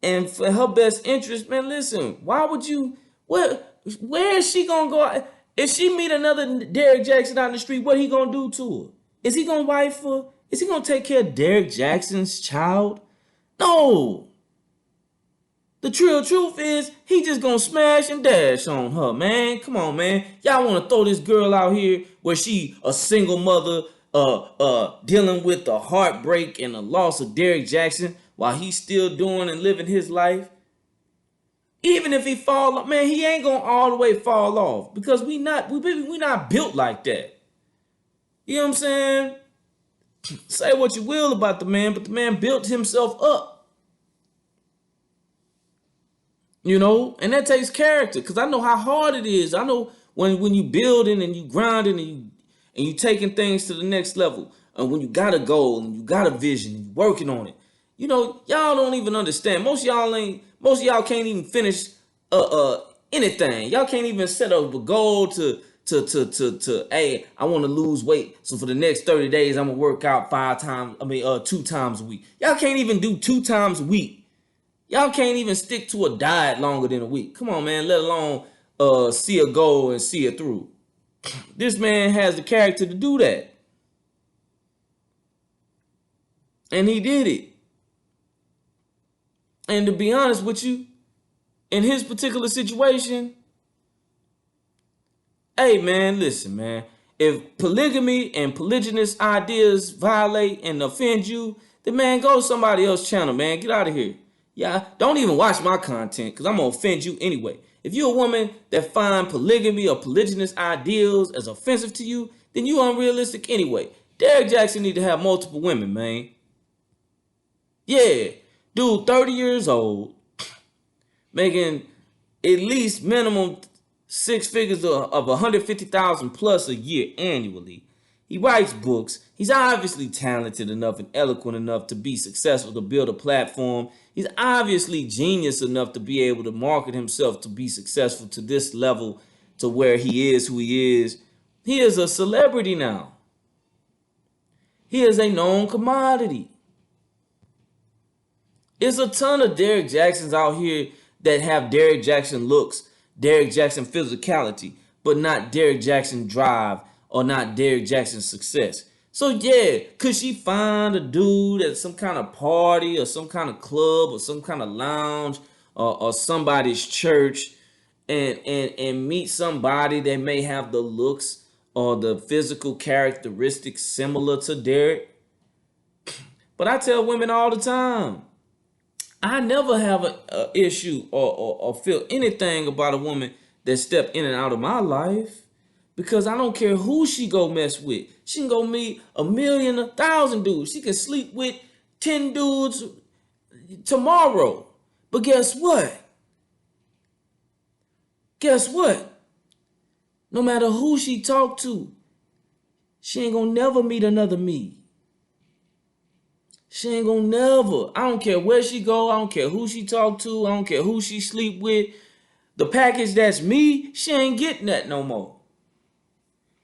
And for her best interest, man, listen, why would you, where is she gonna go? If she meet another Derrick Jaxn out in the street, what he gonna do to her? Is he gonna wife her? Is he gonna take care of Derrick Jaxn's child? No. The Trill truth is, he just gonna smash and dash on her, man. Come on, man. Y'all wanna throw this girl out here where she a single mother, dealing with the heartbreak and the loss of Derrick Jaxn while he's still doing and living his life. Even if he fall off, man, he ain't gonna all the way fall off because we not built like that. You know what I'm saying? Say what you will about the man, but the man built himself up. You know, and that takes character because I know how hard it is. I know when you building and you grinding and you taking things to the next level, and when you got a goal and you got a vision and you working on it. You know, y'all don't even understand. Most of y'all can't even finish anything. Y'all can't even set up a goal to hey, I want to lose weight. So for the next 30 days, I'm gonna work out 2 times a week. Y'all can't even do 2 times a week. Y'all can't even stick to a diet longer than a week. Come on, man, let alone see a goal and see it through. This man has the character to do that. And he did it. And to be honest with you, in his particular situation, hey man, listen man, if polygamy and polygynous ideas violate and offend you, then man, go to somebody else's channel, man. Get out of here. Yeah, don't even watch my content because I'm gonna offend you anyway. If you're a woman that find polygamy or polygynous ideals as offensive to you, then you unrealistic anyway. Derrick Jaxn need to have multiple women, man. Yeah, dude, 30 years old, making at least minimum 6 figures of 150,000 plus a year annually. He writes books. He's obviously talented enough and eloquent enough to be successful, to build a platform. He's obviously genius enough to be able to market himself to be successful to this level, to where he is who he is. He is a celebrity now. He is a known commodity. There's a ton of Derrick Jaxns out here that have Derrick Jaxn looks, Derrick Jaxn physicality, but not Derrick Jaxn drive or not Derrick Jaxn success. So yeah, could she find a dude at some kind of party or some kind of club or some kind of lounge or somebody's church and meet somebody that may have the looks or the physical characteristics similar to Derrick? But I tell women all the time, I never have an issue or feel anything about a woman that step in and out of my life because I don't care who she go mess with. She can go meet 1,000,000, 1,000 dudes. She can sleep with 10 dudes tomorrow. But guess what? Guess what? No matter who she talk to, she ain't gonna never meet another me. She ain't gonna never. I don't care where she go. I don't care who she talk to. I don't care who she sleep with. The package that's me, she ain't getting that no more.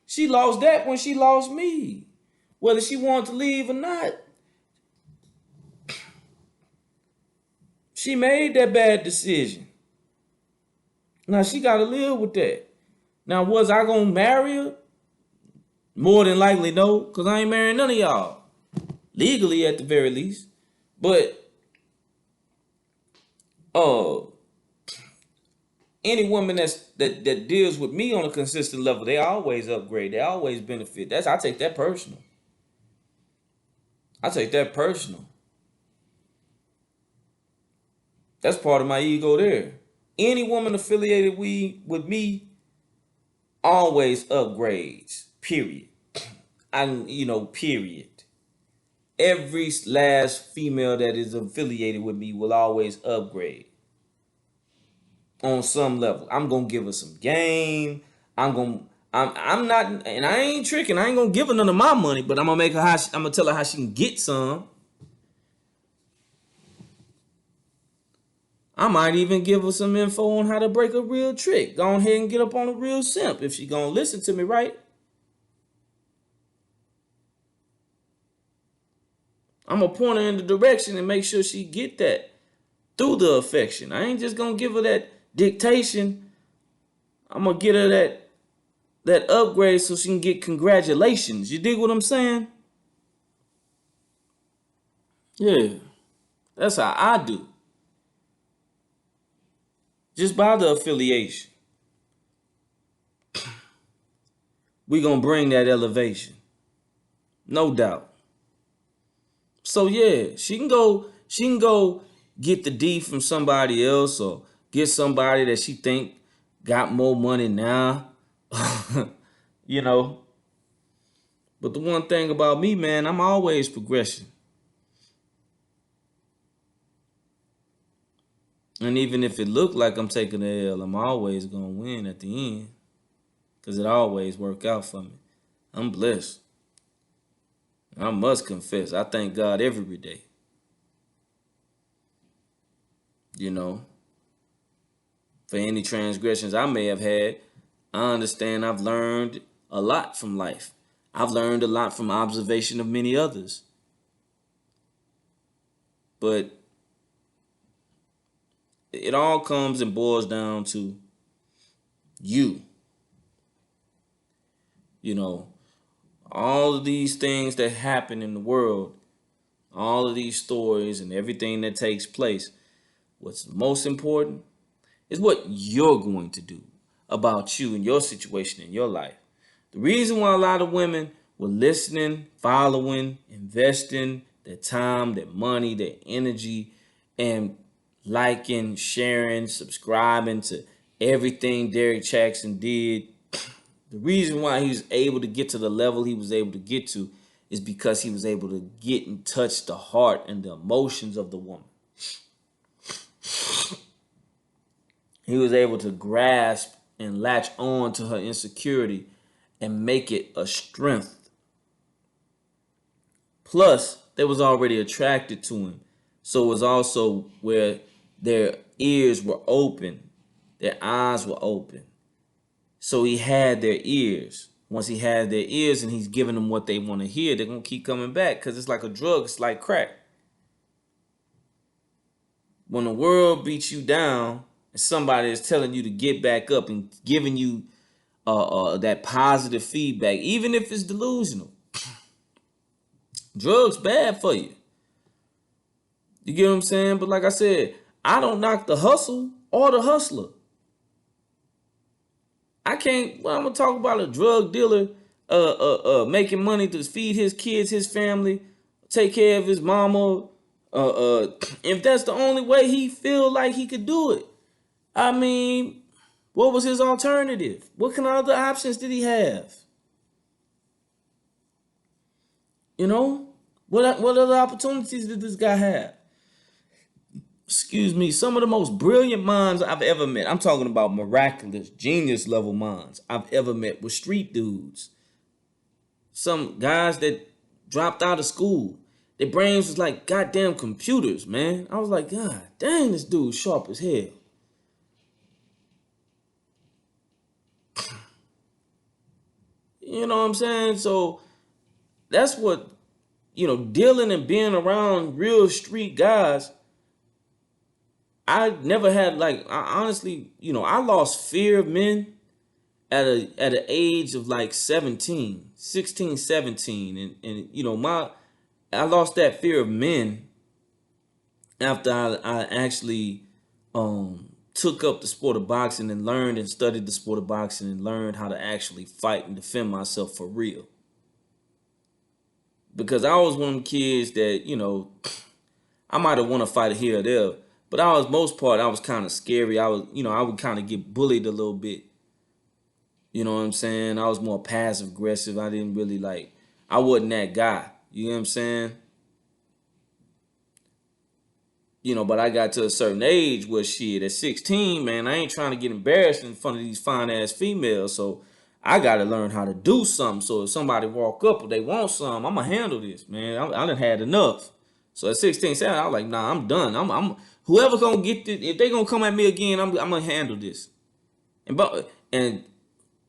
She lost that when she lost me. Whether she wanted to leave or not. She made that bad decision. Now she gotta live with that. Now was I gonna marry her? More than likely no, because I ain't marrying none of y'all. Legally, at the very least. But any woman that deals with me on a consistent level, they always upgrade. They always benefit. I take that personal. I take that personal. That's part of my ego there. Any woman affiliated with me always upgrades. Period. Period. Every last female that is affiliated with me will always upgrade on some level. I'm gonna give her some game. I'm gonna. I'm not, and I ain't tricking. I ain't gonna give her none of my money, but I'm gonna make her I'm gonna tell her how she can get some. I might even give her some info on how to break a real trick. Go ahead and get up on a real simp if she gonna listen to me, right? I'm gonna point her in the direction and make sure she get that through the affection. I ain't just gonna give her that dictation. I'm gonna get her that upgrade so she can get congratulations. You dig what I'm saying? Yeah, that's how I do. Just by the affiliation, we gonna bring that elevation, no doubt. So yeah, she can go get the D from somebody else or get somebody that she think got more money now. you know. But the one thing about me, man, I'm always progressing. And even if it looked like I'm taking the L, I'm always gonna win at the end. Cause it always work out for me. I'm blessed. I must confess, I thank God every day. You know, for any transgressions I may have had, I understand I've learned a lot from life. I've learned a lot from observation of many others. But it all comes and boils down to you. You know, all of these things that happen in the world, all of these stories and everything that takes place, what's most important is what you're going to do about you and your situation in your life. The reason why a lot of women were listening, following, investing their time, their money, their energy, and liking, sharing, subscribing to everything Derrick Jaxn did. The reason why he was able to get to the level he was able to get to is because he was able to get and touch the heart and the emotions of the woman. He was able to grasp and latch on to her insecurity and make it a strength. Plus, they was already attracted to him. So it was also where their ears were open, their eyes were open. So he had their ears. Once he had their ears and he's giving them what they want to hear, they're going to keep coming back because it's like a drug. It's like crack. When the world beats you down and somebody is telling you to get back up and giving you that positive feedback, even if it's delusional, drugs bad for you. You get what I'm saying? But like I said, I don't knock the hustle or the hustler. I can't. Well, I'm gonna talk about a drug dealer, making money to feed his kids, his family, take care of his mama. If that's the only way he feel like he could do it, I mean, what was his alternative? What kind of other options did he have? You know, what other opportunities did this guy have? Excuse me, some of the most brilliant minds I've ever met. I'm talking about miraculous, genius level minds I've ever met with street dudes. Some guys that dropped out of school. Their brains was like goddamn computers, man. I was like, God dang, this dude's sharp as hell. You know what I'm saying? So that's what, dealing and being around real street guys. I never had I honestly, I lost fear of men at an age of like 17, 16, 17. And I lost that fear of men after I actually took up the sport of boxing and learned and studied the sport of boxing and learned how to actually fight and defend myself for real. Because I was one of them kids that, I might have won a fight here or there, but most part, I was kind of scary. I would kind of get bullied a little bit. You know what I'm saying? I was more passive aggressive. I didn't really I wasn't that guy. You know what I'm saying? But I got to a certain age where shit, at 16, man, I ain't trying to get embarrassed in front of these fine ass females. So I got to learn how to do something. So if somebody walk up or they want something, I'm going to handle this, man. I done had enough. So at 16, 17, I was like, nah, I'm done. Whoever going to get this, if they going to come at me again, I'm going to handle this. And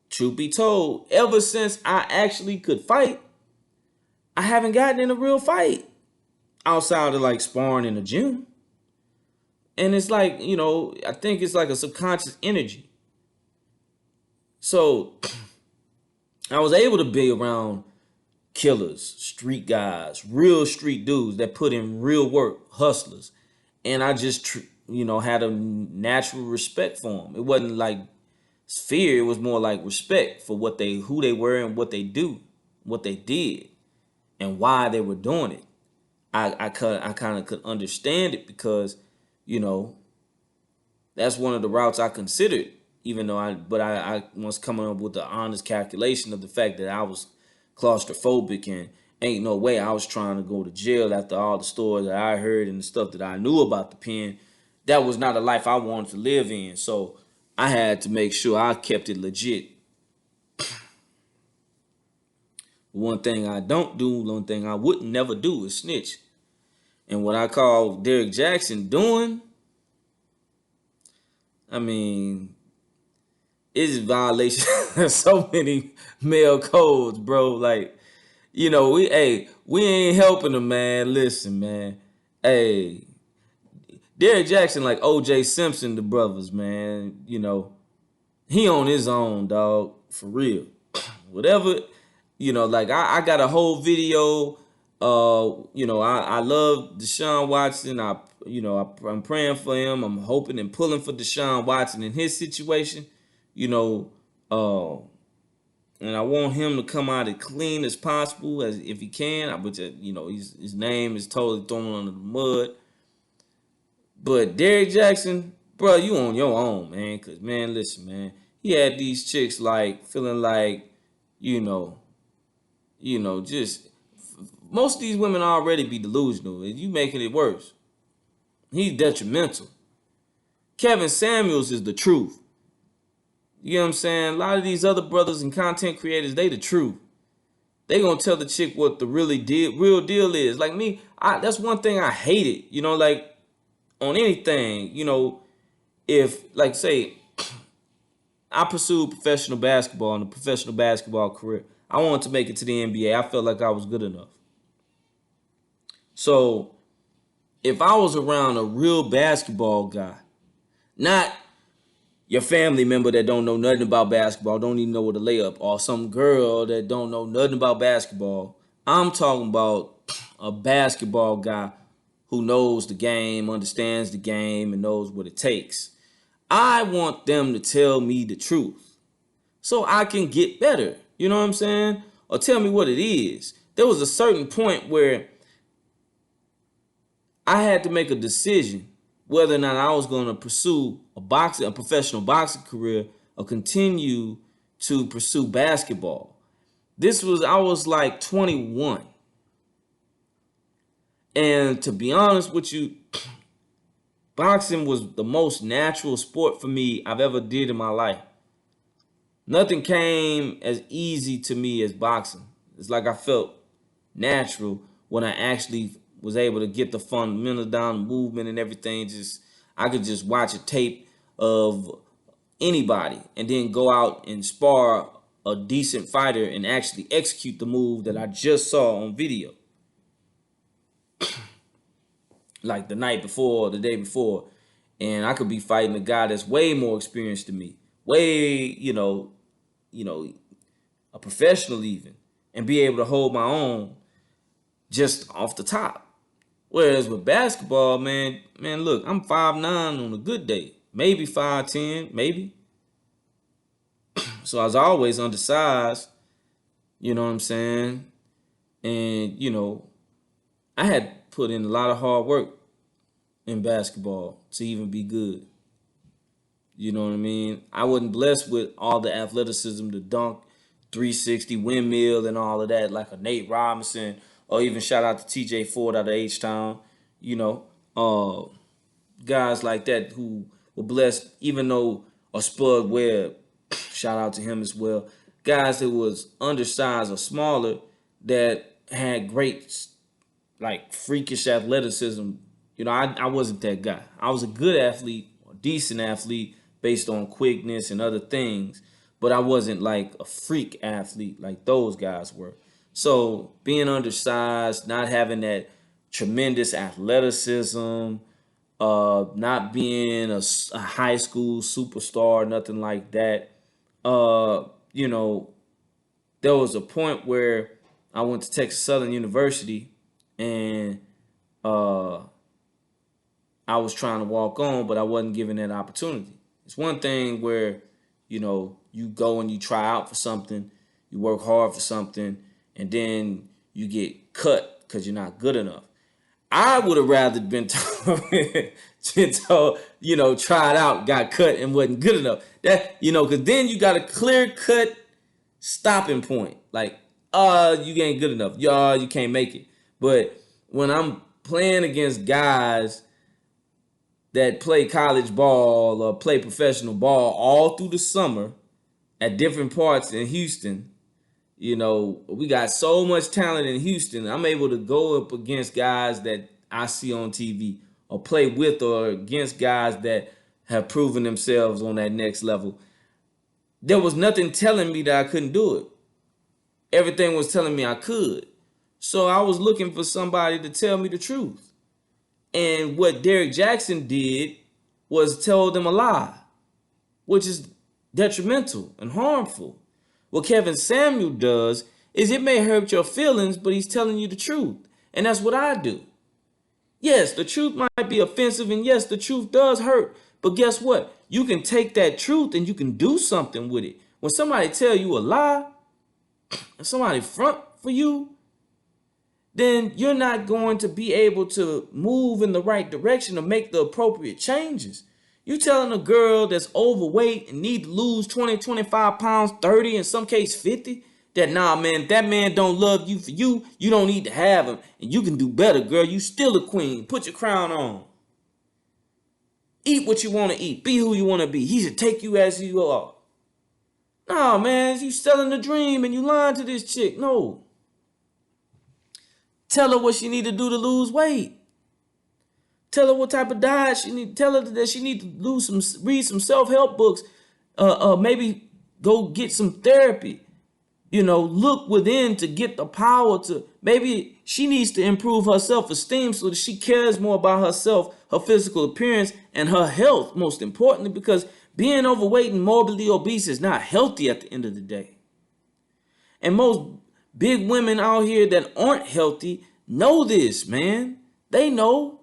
truth be told, ever since I actually could fight, I haven't gotten in a real fight outside of like sparring in the gym. And it's like, I think it's like a subconscious energy. So I was able to be around killers, street guys, real street dudes that put in real work, hustlers. And I just, had a natural respect for them. It wasn't like fear. It was more like respect for who they were and what they do, what they did, and why they were doing it. I kind of could understand it because, that's one of the routes I considered, even though I was coming up with the honest calculation of the fact that I was claustrophobic and ain't no way I was trying to go to jail after all the stories that I heard and the stuff that I knew about the pen. That was not a life I wanted to live in. So I had to make sure I kept it legit. One thing I don't do, one thing I wouldn't never do is snitch. And what I call Derrick Jaxn doing, I mean, it's violation of so many male codes, bro. Like, we ain't helping them, man. Listen, man. Hey, Derrick Jaxn, like OJ Simpson, the brothers, man. He on his own, dog, for real. Whatever, like I got a whole video. I love Deshaun Watson. I'm praying for him. I'm hoping and pulling for Deshaun Watson in his situation. And I want him to come out as clean as possible, as if he can. But his name is totally thrown under the mud. But Derrick Jaxn, bro, you on your own, man. Cause man, listen, man, he had these chicks like feeling like, just most of these women already be delusional, and you making it worse. He's detrimental. Kevin Samuels is the truth. You know what I'm saying? A lot of these other brothers and content creators, they the truth. They gonna tell the chick what the real deal is. Like me, that's one thing I hated. Like on anything. If like say I pursued professional basketball and a professional basketball career, I wanted to make it to the NBA. I felt like I was good enough. So if I was around a real basketball guy, not your family member that don't know nothing about basketball, don't even know what a layup, or some girl that don't know nothing about basketball. I'm talking about a basketball guy who knows the game, understands the game, and knows what it takes. I want them to tell me the truth so I can get better. You know what I'm saying? Or tell me what it is. There was a certain point where I had to make a decision whether or not I was going to pursue a professional boxing career, or continue to pursue basketball. I was like 21. And to be honest with you, boxing was the most natural sport for me I've ever did in my life. Nothing came as easy to me as boxing. It's like I felt natural when I actually was able to get the fundamentals down, the movement and everything. I could just watch a tape of anybody and then go out and spar a decent fighter and actually execute the move that I just saw on video. Like the night before or the day before. And I could be fighting a guy that's way more experienced than me. Way, a professional even. And be able to hold my own just off the top. Whereas with basketball, man, look, I'm 5'9" on a good day. Maybe 5'10", maybe. So I was always undersized. You know what I'm saying? And, I had put in a lot of hard work in basketball to even be good. You know what I mean? I wasn't blessed with all the athleticism, the dunk, 360, windmill, and all of that, like a Nate Robinson, or even shout out to TJ Ford out of H-Town, you know. guys like that who were blessed, even though a Spud Webb, shout out to him as well. Guys that was undersized or smaller that had great, like, freakish athleticism. You know, I wasn't that guy. I was a good athlete, a decent athlete based on quickness and other things, but I wasn't like a freak athlete like those guys were. So being undersized, not having that tremendous athleticism, not being a high school superstar, nothing like that. You know, there was a point where I went to Texas Southern University and uh, I was trying to walk on, but I wasn't given that opportunity. It's one thing where, you know, you go and you try out for something, you work hard for something, and then you get cut because you're not good enough. I would have rather been told, you know, tried out, got cut, and wasn't good enough. That, you know, because then you got a clear cut stopping point. Like, you ain't good enough. You can't make it. But when I'm playing against guys that play college ball or play professional ball all through the summer at different parts in Houston, you know, we got so much talent in Houston. I'm able to go up against guys that I see on TV or play with or against guys that have proven themselves on that next level. There was nothing telling me that I couldn't do it. Everything was telling me I could. So I was looking for somebody to tell me the truth. And what Derrick Jaxn did was tell them a lie, which is detrimental and harmful. What Kevin Samuel does is it may hurt your feelings, but he's telling you the truth. And that's what I do. Yes, the truth might be offensive, and yes, the truth does hurt. But guess what? You can take that truth and you can do something with it. When somebody tell you a lie, and somebody front for you, then you're not going to be able to move in the right direction or make the appropriate changes. You telling a girl that's overweight and need to lose 20, 25 pounds, 30, in some case 50, that nah, man, that man don't love you for you. You don't need to have him. And you can do better, girl. You still a queen. Put your crown on. Eat what you want to eat. Be who you want to be. He should take you as you are. Nah, man, you selling the dream and you lying to this chick. No. Tell her what she need to do to lose weight. Tell her what type of diet she need. Tell her that she need to read some self-help books. Maybe go get some therapy. You know, look within to get the power to. Maybe she needs to improve her self-esteem so that she cares more about herself, her physical appearance, and her health, most importantly, because being overweight and morbidly obese is not healthy at the end of the day. And most big women out here that aren't healthy know this, man. They know.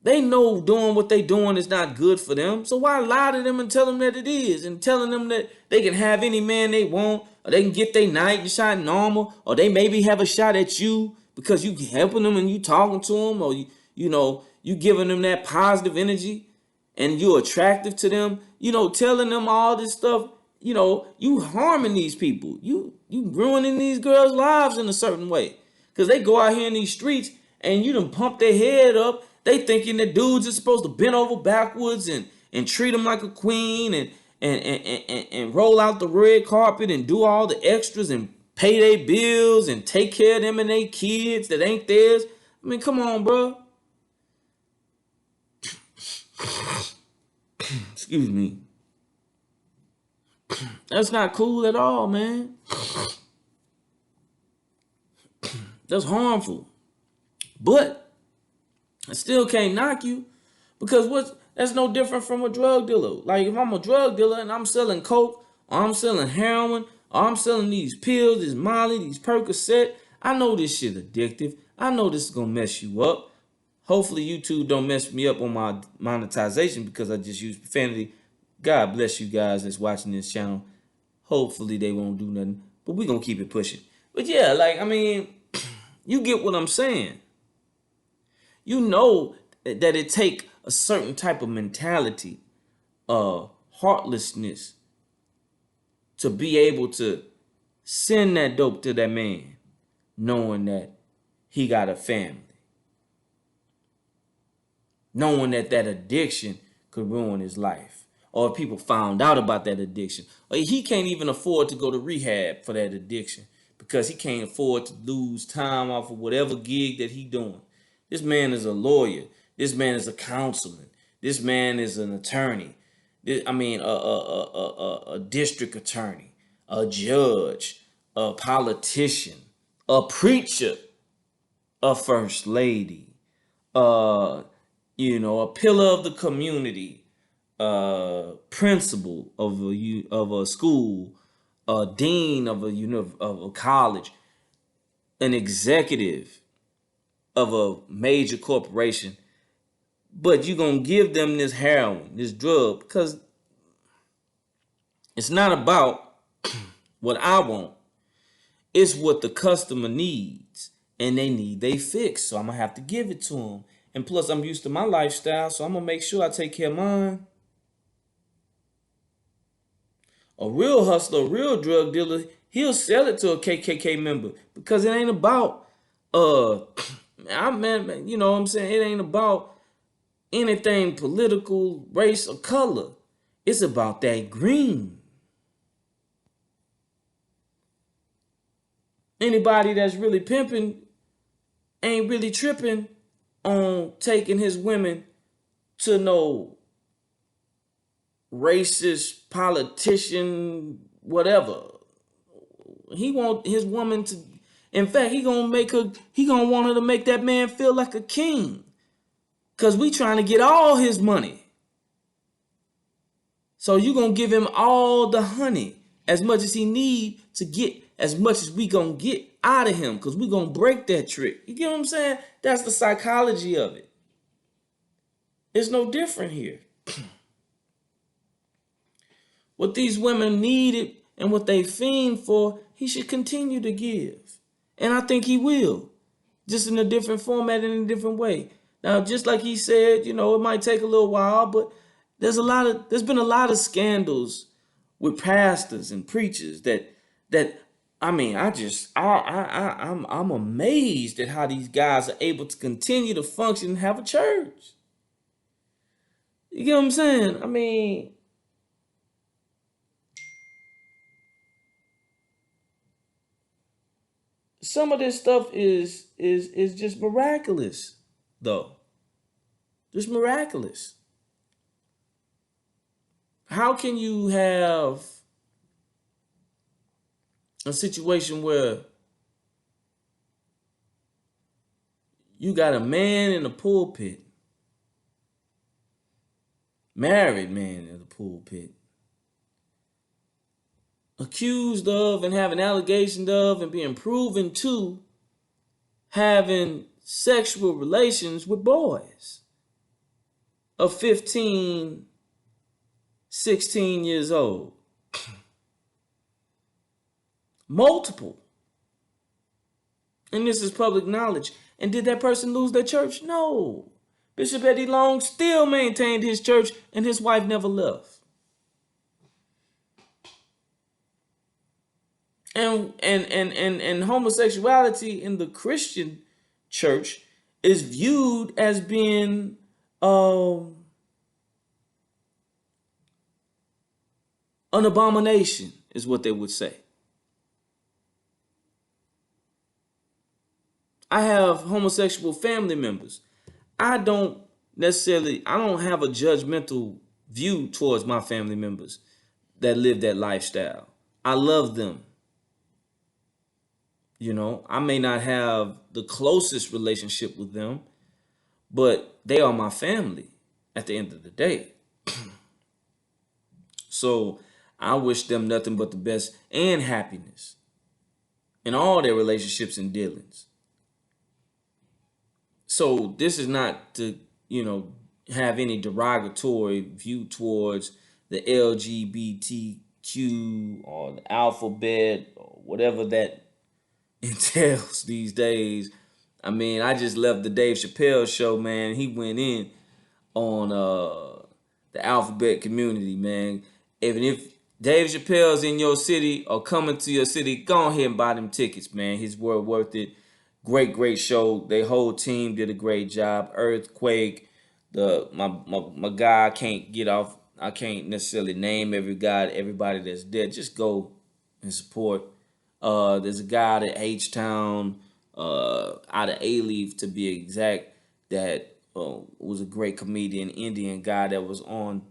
They know doing what they doing is not good for them. So why lie to them and tell them that it is? And telling them that they can have any man they want, or they can get their night shot normal, or they maybe have a shot at you because you helping them and you talking to them, or you giving them that positive energy and you're attractive to them. You know, telling them all this stuff. You know, you harming these people. You ruining these girls' lives in a certain way. Because they go out here in these streets and you done pump their head up. They thinking that dudes are supposed to bend over backwards and treat them like a queen and roll out the red carpet and do all the extras and pay their bills and take care of them and their kids that ain't theirs. I mean, come on, bro. Excuse me. That's not cool at all, man. That's harmful. But I still can't knock you because that's no different from a drug dealer. Like if I'm a drug dealer and I'm selling coke or I'm selling heroin or I'm selling these pills, this Molly, these Percocet, I know this shit addictive. I know this is gonna mess you up. Hopefully YouTube don't mess me up on my monetization because I just use profanity. God bless you guys that's watching this channel. Hopefully they won't do nothing, but we gonna keep it pushing. But yeah, like, I mean, you get what I'm saying. You know that it take a certain type of mentality, heartlessness, to be able to send that dope to that man, knowing that he got a family. knowing that that addiction could ruin his life. Or if people found out about that addiction. Or he can't even afford to go to rehab for that addiction because he can't afford to lose time off of whatever gig that he doing. This man is a lawyer. This man is a counselor. This man is an attorney. A district attorney, a judge, a politician, a preacher, a first lady, uh, a pillar of the community, principal of a school, a dean of a college, an executive of a major corporation. But you're gonna give them this heroin, this drug, because it's not about what I want. It's what the customer needs, and they need they fix. So I'm gonna have to give it to them. And plus, I'm used to my lifestyle, so I'm gonna make sure I take care of mine. A real hustler, a real drug dealer, he'll sell it to a KKK member because it ain't about you know what I'm saying? It ain't about anything political, race, or color. It's about that green. Anybody that's really pimping ain't really tripping on taking his women to no racist politician, whatever. He want his woman to, in fact, he gonna want her to make that man feel like a king. Cause we trying to get all his money. So you gonna give him all the honey, as much as he need to get as much as we gonna get out of him, cause we gonna break that trick. You get what I'm saying? That's the psychology of it. It's no different here. What these women needed and what they fiend for, he should continue to give. And I think he will. Just in a different format and in a different way. Now, just like he said, it might take a little while, but there's been a lot of scandals with pastors and preachers I'm amazed at how these guys are able to continue to function and have a church. You get what I'm saying? Some of this stuff is just miraculous, though. Just miraculous. How can you have a situation where you got a man in the pulpit, married man in the pulpit, accused of and having allegations of and being proven to having sexual relations with boys of 15, 16 years old? Multiple. And this is public knowledge. And did that person lose their church? No. Bishop Eddie Long still maintained his church and his wife never left. And homosexuality in the Christian church is viewed as being an abomination, is what they would say. I have homosexual family members. I don't have a judgmental view towards my family members that live that lifestyle. I love them. I may not have the closest relationship with them, but they are my family at the end of the day. So I wish them nothing but the best and happiness in all their relationships and dealings. So this is not to, have any derogatory view towards the LGBTQ or the alphabet or whatever that entails these days. I just left the Dave Chappelle show, man. He went in on the alphabet community, man. If Dave Chappelle's in your city or coming to your city, go ahead and buy them tickets, man. His word worth it. Great show. Their whole team did a great job. Earthquake, my guy, I can't get off. I can't necessarily name everybody that's dead. Just go and support. There's a guy at H Town, out of A Leaf to be exact, that was a great comedian, Indian guy that was on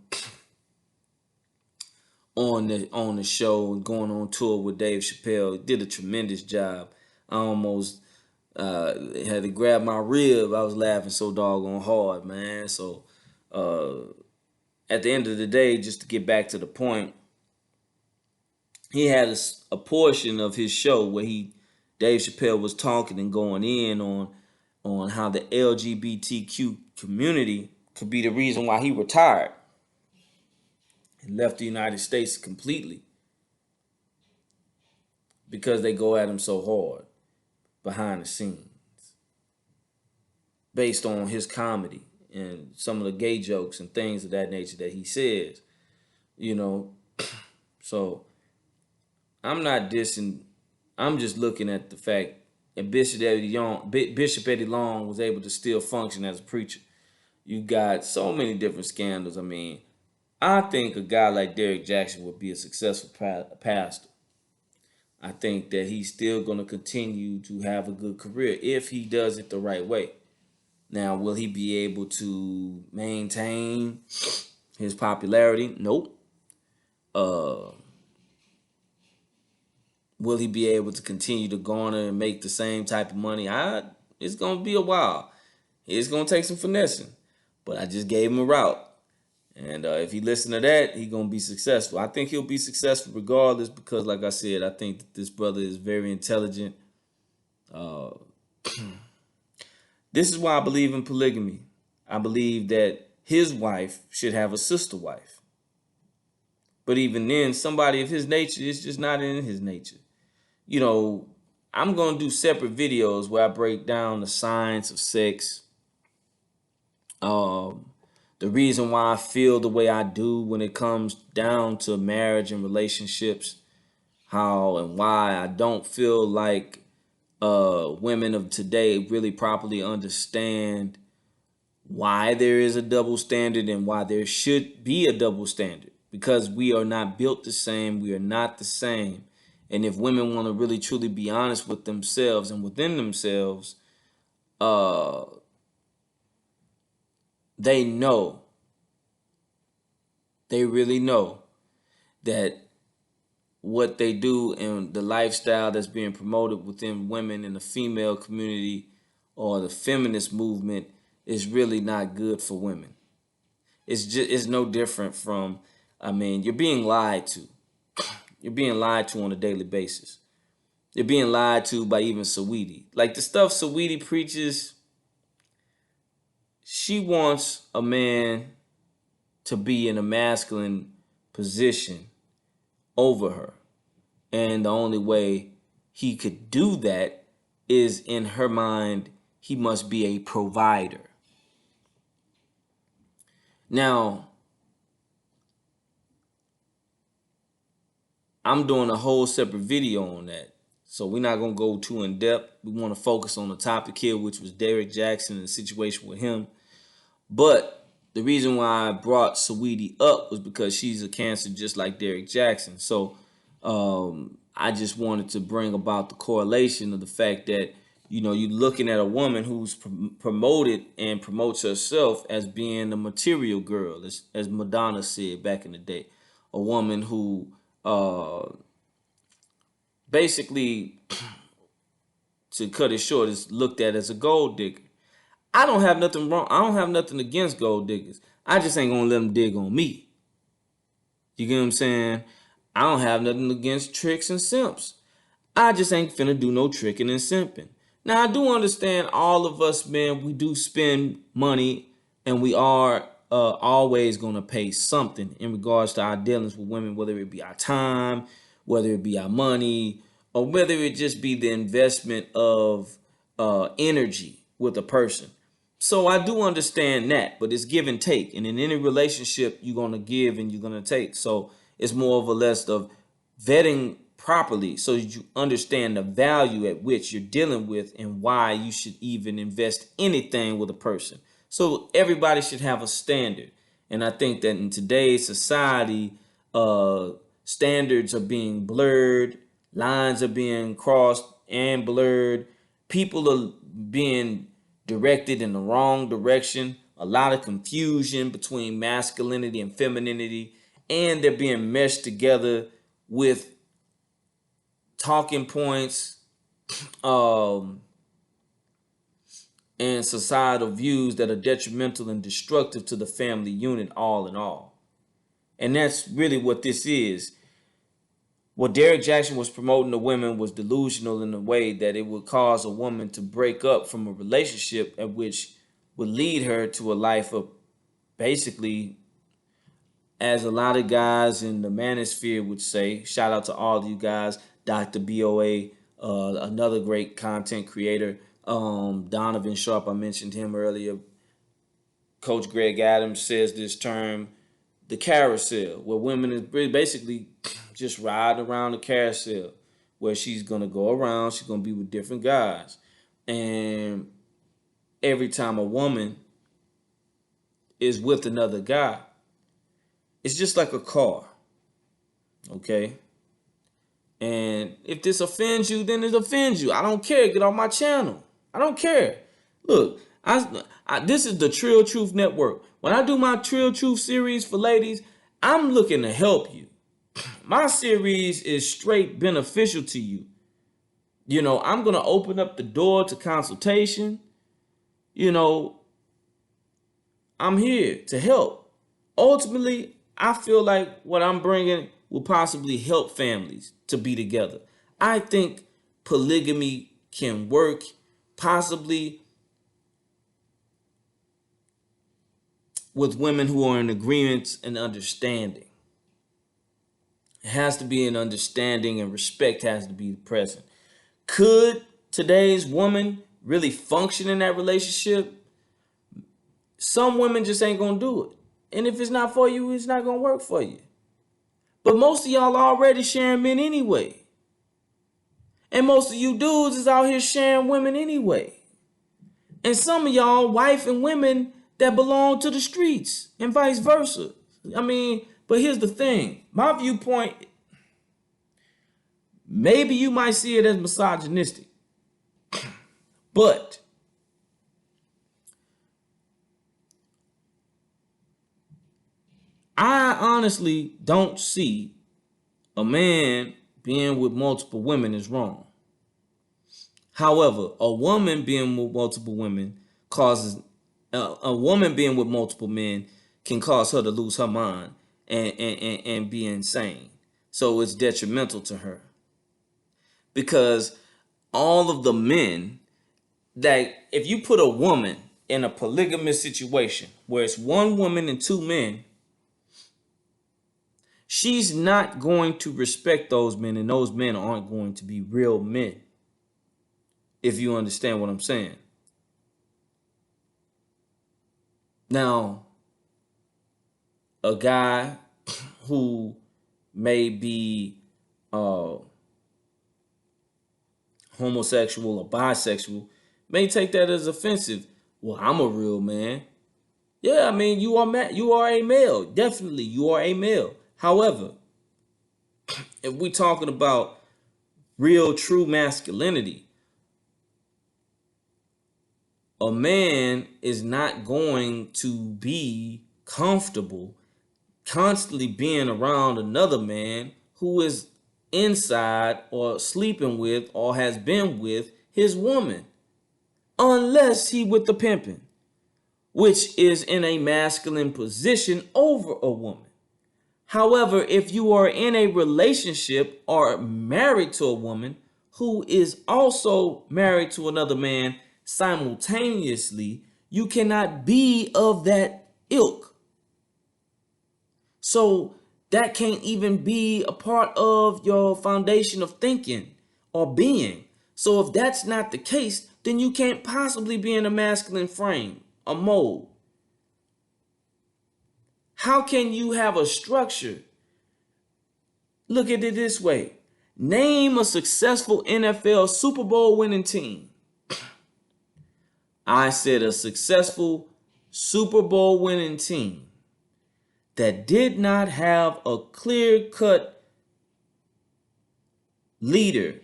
the show and going on tour with Dave Chappelle. He did a tremendous job. I almost had to grab my rib. I was laughing so doggone hard, man. So at the end of the day, just to get back to the point, he had a portion of his show where Dave Chappelle was talking and going in on how the LGBTQ community could be the reason why he retired and left the United States completely, because they go at him so hard behind the scenes based on his comedy and some of the gay jokes and things of that nature that he says, you know. So I'm not dissing. I'm just looking at the fact that Bishop Eddie Long was able to still function as a preacher. You got so many different scandals. I mean, I think a guy like Derrick Jaxn would be a successful pastor. I think that he's still going to continue to have a good career if he does it the right way. Now, will he be able to maintain his popularity? Nope. Will he be able to continue to garner and make the same type of money? It's going to be a while. It's going to take some finessing. But I just gave him a route. And if he listen to that, he's going to be successful. I think he'll be successful regardless because, like I said, I think that this brother is very intelligent. This is why I believe in polygamy. I believe that his wife should have a sister wife. But even then, somebody of his nature is just not in his nature. You know, I'm going to do separate videos where I break down the science of sex, the reason why I feel the way I do when it comes down to marriage and relationships, how and why I don't feel like women of today really properly understand why there is a double standard and why there should be a double standard, because we are not built the same. We are not the same. And if women want to really truly be honest with themselves and within themselves, they know, they really know that what they do and the lifestyle that's being promoted within women in the female community or the feminist movement is really not good for women. It's no different from, I mean, you're being lied to. You're being lied to on a daily basis. You're being lied to by even Saweetie. Like the stuff Saweetie preaches, she wants a man to be in a masculine position over her. And the only way he could do that is, in her mind, he must be a provider. Now, I'm doing a whole separate video on that. So we're not going to go too in depth. We want to focus on the topic here, which was Derrick Jaxn and the situation with him. But the reason why I brought Saweetie up was because she's a Cancer just like Derrick Jaxn. So I just wanted to bring about the correlation of the fact that, you know, you're looking at a woman who's promoted and promotes herself as being a material girl, as Madonna said back in the day. A woman who basically, to cut it short, is looked at as a gold digger. I don't have nothing wrong. I don't have nothing against gold diggers. I just ain't gonna let them dig on me. You get what I'm saying? I don't have nothing against tricks and simps. I just ain't finna do no tricking and simping. Now, I do understand all of us, man, we do spend money and we are always going to pay something in regards to our dealings with women, whether it be our time, whether it be our money, or whether it just be the investment of energy with a person. So I do understand that, but it's give and take. And in any relationship, you're going to give and you're going to take. So it's more of a list of vetting properly so that you understand the value at which you're dealing with and why you should even invest anything with a person. So everybody should have a standard. And I think that in today's society, uh, standards are being blurred, lines are being crossed and blurred. People are being directed in the wrong direction. A lot of confusion between masculinity and femininity, and they're being meshed together with talking points, um, and societal views that are detrimental and destructive to the family unit, all in all. And that's really what this is. What Derrick Jaxn was promoting to women was delusional in a way that it would cause a woman to break up from a relationship at which would lead her to a life of basically, as a lot of guys in the manosphere would say, shout out to all of you guys, Dr. BOA, another great content creator, Donovan Sharp, I mentioned him earlier. Coach Greg Adams says this term, the carousel, where women is basically just ride around the carousel, where she's going to go around, she's going to be with different guys. And every time a woman is with another guy, it's just like a car, okay? And if this offends you, then it offends you. I don't care. Get off my channel. I don't care. Look, this is the Trill Truth Network. When I do my Trill Truth series for ladies, I'm looking to help you. My series is straight beneficial to you. You know, I'm going to open up the door to consultation. You know, I'm here to help. Ultimately, I feel like what I'm bringing will possibly help families to be together. I think polygamy can work, possibly with women who are in agreement and understanding. It has to be an understanding, and respect has to be present. Could today's woman really function in that relationship? Some women just ain't gonna do it. And if it's not for you, it's not gonna work for you. But most of y'all already sharing men anyway. And most of you dudes is out here sharing women anyway. And some of y'all wife and women that belong to the streets and vice versa. I mean, but here's the thing. My viewpoint, maybe you might see it as misogynistic. But I honestly don't see a man being with multiple women is wrong. However, a woman being with multiple women causes a woman being with multiple men can cause her to lose her mind and be insane. So it's detrimental to her. Because all of the men that, if you put a woman in a polygamous situation where it's one woman and two men, she's not going to respect those men, and those men aren't going to be real men. If you understand what I'm saying. Now, a guy who may be homosexual or bisexual may take that as offensive. Well, I'm a real man. Yeah, I mean, you are a male. Definitely, you are a male. However, if we're talking about real, true masculinity, a man is not going to be comfortable constantly being around another man who is inside or sleeping with or has been with his woman, unless he with the pimping, which is in a masculine position over a woman. However, if you are in a relationship or married to a woman who is also married to another man simultaneously, you cannot be of that ilk. So that can't even be a part of your foundation of thinking or being. So if that's not the case, then you can't possibly be in a masculine frame, a mold. How can you have a structure? Look at it this way. Name a successful NFL Super Bowl winning team. I said a successful Super Bowl winning team that did not have a clear-cut leader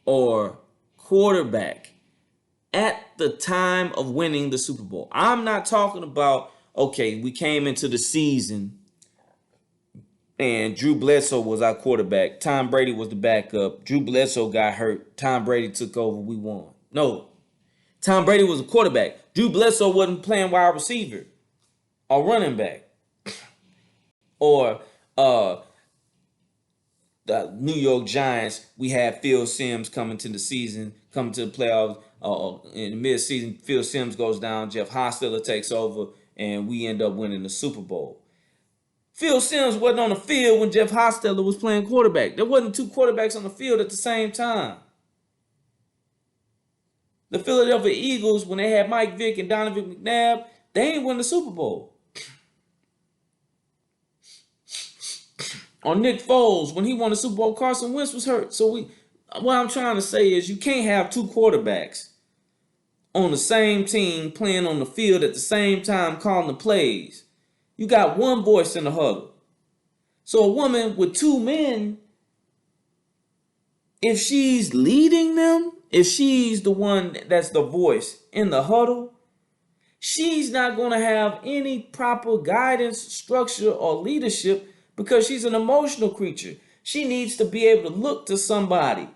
or quarterback at the time of winning the Super Bowl. I'm not talking about, okay, we came into the season and Drew Bledsoe was our quarterback. Tom Brady was the backup. Drew Bledsoe got hurt. Tom Brady took over. We won. No. Tom Brady was a quarterback. Drew Bledsoe wasn't playing wide receiver or running back. Or the New York Giants, we had Phil Simms coming to the season, coming to the playoffs. In the mid-season, Phil Simms goes down. Jeff Hostetler takes over, and we end up winning the Super Bowl. Phil Simms wasn't on the field when Jeff Hostetler was playing quarterback. There wasn't two quarterbacks on the field at the same time. The Philadelphia Eagles, when they had Mike Vick and Donovan McNabb, they ain't win the Super Bowl. Or Nick Foles, when he won the Super Bowl, Carson Wentz was hurt. So what I'm trying to say is you can't have two quarterbacks on the same team playing on the field at the same time calling the plays. You got one voice in the huddle. So a woman with two men, if she's leading them, if she's the one that's the voice in the huddle, she's not going to have any proper guidance, structure, or leadership because she's an emotional creature. She needs to be able to look to somebody.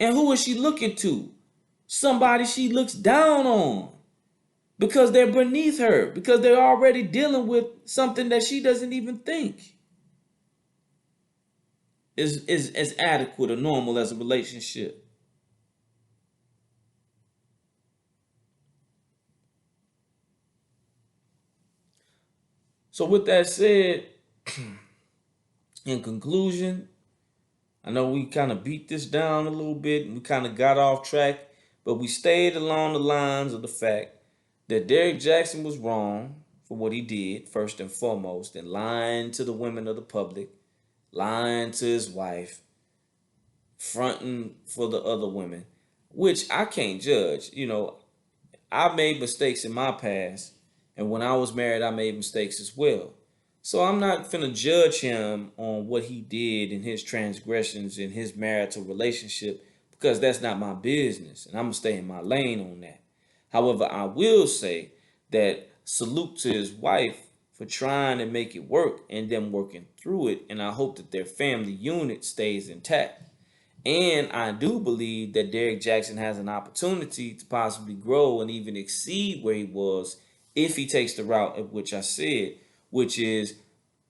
And who is she looking to? Somebody she looks down on because they're beneath her, because they're already dealing with something that she doesn't even think is adequate or normal as a relationship. So with that said, in conclusion, I know we kind of beat this down a little bit and we kind of got off track, but we stayed along the lines of the fact that Derrick Jaxn was wrong for what he did, first and foremost, and lying to the women of the public, lying to his wife, fronting for the other women, which I can't judge. You know, I made mistakes in my past, and when I was married, I made mistakes as well. So I'm not finna judge him on what he did in his transgressions in his marital relationship because that's not my business, and I'm gonna stay in my lane on that. However, I will say that salute to his wife for trying to make it work and them working through it, and I hope that their family unit stays intact. And I do believe that Derrick Jaxn has an opportunity to possibly grow and even exceed where he was if he takes the route of which I said, which is,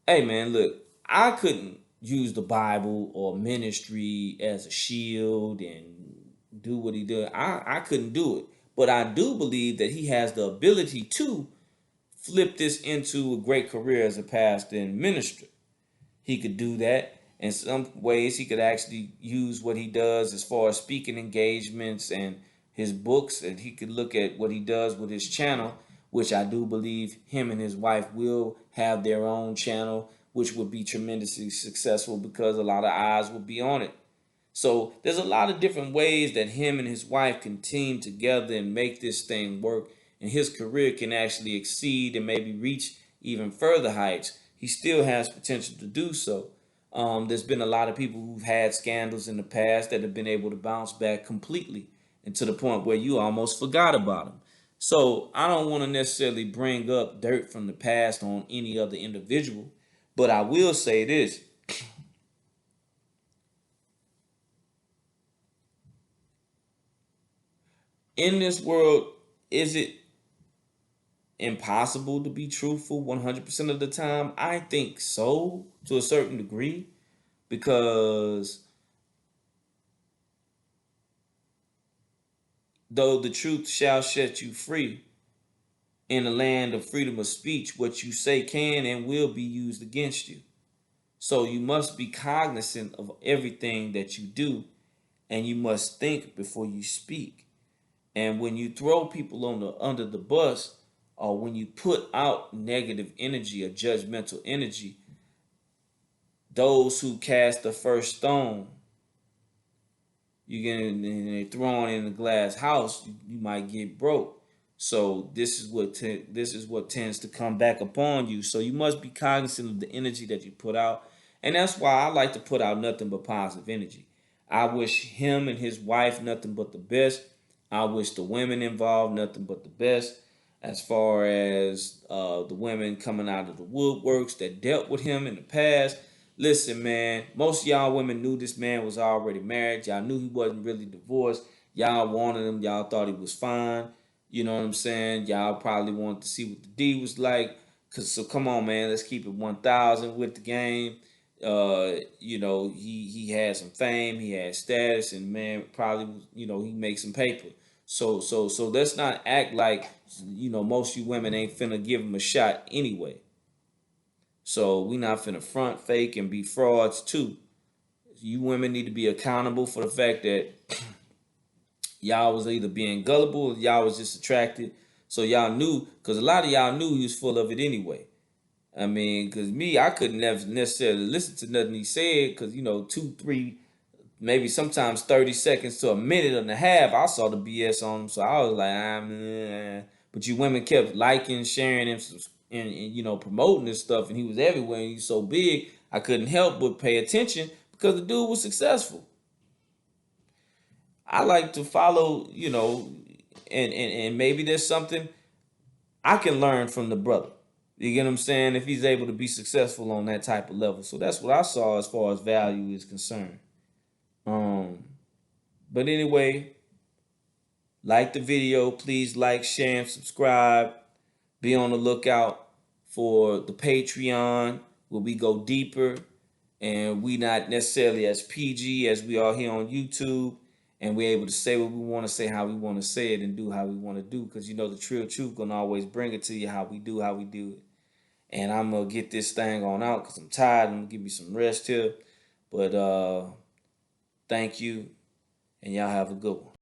hey man, look, I couldn't use the Bible or ministry as a shield and do what he did. I couldn't do it. But I do believe that he has the ability to flip this into a great career as a pastor and minister. He could do that. In some ways, he could actually use what he does as far as speaking engagements and his books, and he could look at what he does with his channel, which I do believe him and his wife will have their own channel, which would be tremendously successful because a lot of eyes will be on it. So there's a lot of different ways that him and his wife can team together and make this thing work, and his career can actually exceed and maybe reach even further heights. He still has potential to do so. There's been a lot of people who've had scandals in the past that have been able to bounce back completely and to the point where you almost forgot about them. So I don't want to necessarily bring up dirt from the past on any other individual, but I will say this. In this world, is it impossible to be truthful 100% of the time? I think so, to a certain degree, because though the truth shall set you free, in the land of freedom of speech, what you say can and will be used against you. So you must be cognizant of everything that you do, and you must think before you speak. And when you throw people on the under the bus, or when you put out negative energy or judgmental energy, those who cast the first stone, you get thrown in the glass house, you might get broke. So this is what tends to come back upon you. So you must be cognizant of the energy that you put out, and that's why I like to put out nothing but positive energy. I wish him and his wife nothing but the best. I wish the women involved nothing but the best. As far as the women coming out of the woodworks that dealt with him in the past, listen, man, most of y'all women knew this man was already married. Y'all knew he wasn't really divorced. Y'all wanted him. Y'all thought he was fine. You know what I'm saying? Y'all probably wanted to see what the D was like. So come on, man, let's keep it 1,000 with the game. He had some fame, he had status, and man, probably he makes some paper. So let's not act like most of you women ain't finna give him a shot anyway. So we not finna front, fake, and be frauds too. You women need to be accountable for the fact that y'all was either being gullible or y'all was just attracted. So y'all knew, because a lot of y'all knew he was full of it anyway. I mean, because me, I couldn't necessarily listen to nothing he said because, 2, 3, maybe sometimes 30 seconds to a minute and a half, I saw the BS on him. So I was like, but you women kept liking, sharing him, and promoting this stuff. And he was everywhere and he was so big, I couldn't help but pay attention because the dude was successful. I like to follow, and maybe there's something I can learn from the brother. You get what I'm saying? If he's able to be successful on that type of level. So that's what I saw as far as value is concerned. Um, but anyway, like the video, please like, share, and subscribe. Be on the lookout for the Patreon where we go deeper and we not necessarily as PG as we are here on YouTube. And we're able to say what we want to say, how we want to say it, and do how we want to do. Because the Trill Truth gonna always bring it to you how we do it. And I'm gonna get this thing on out because I'm tired. I'm gonna give me some rest here. But thank you, and y'all have a good one.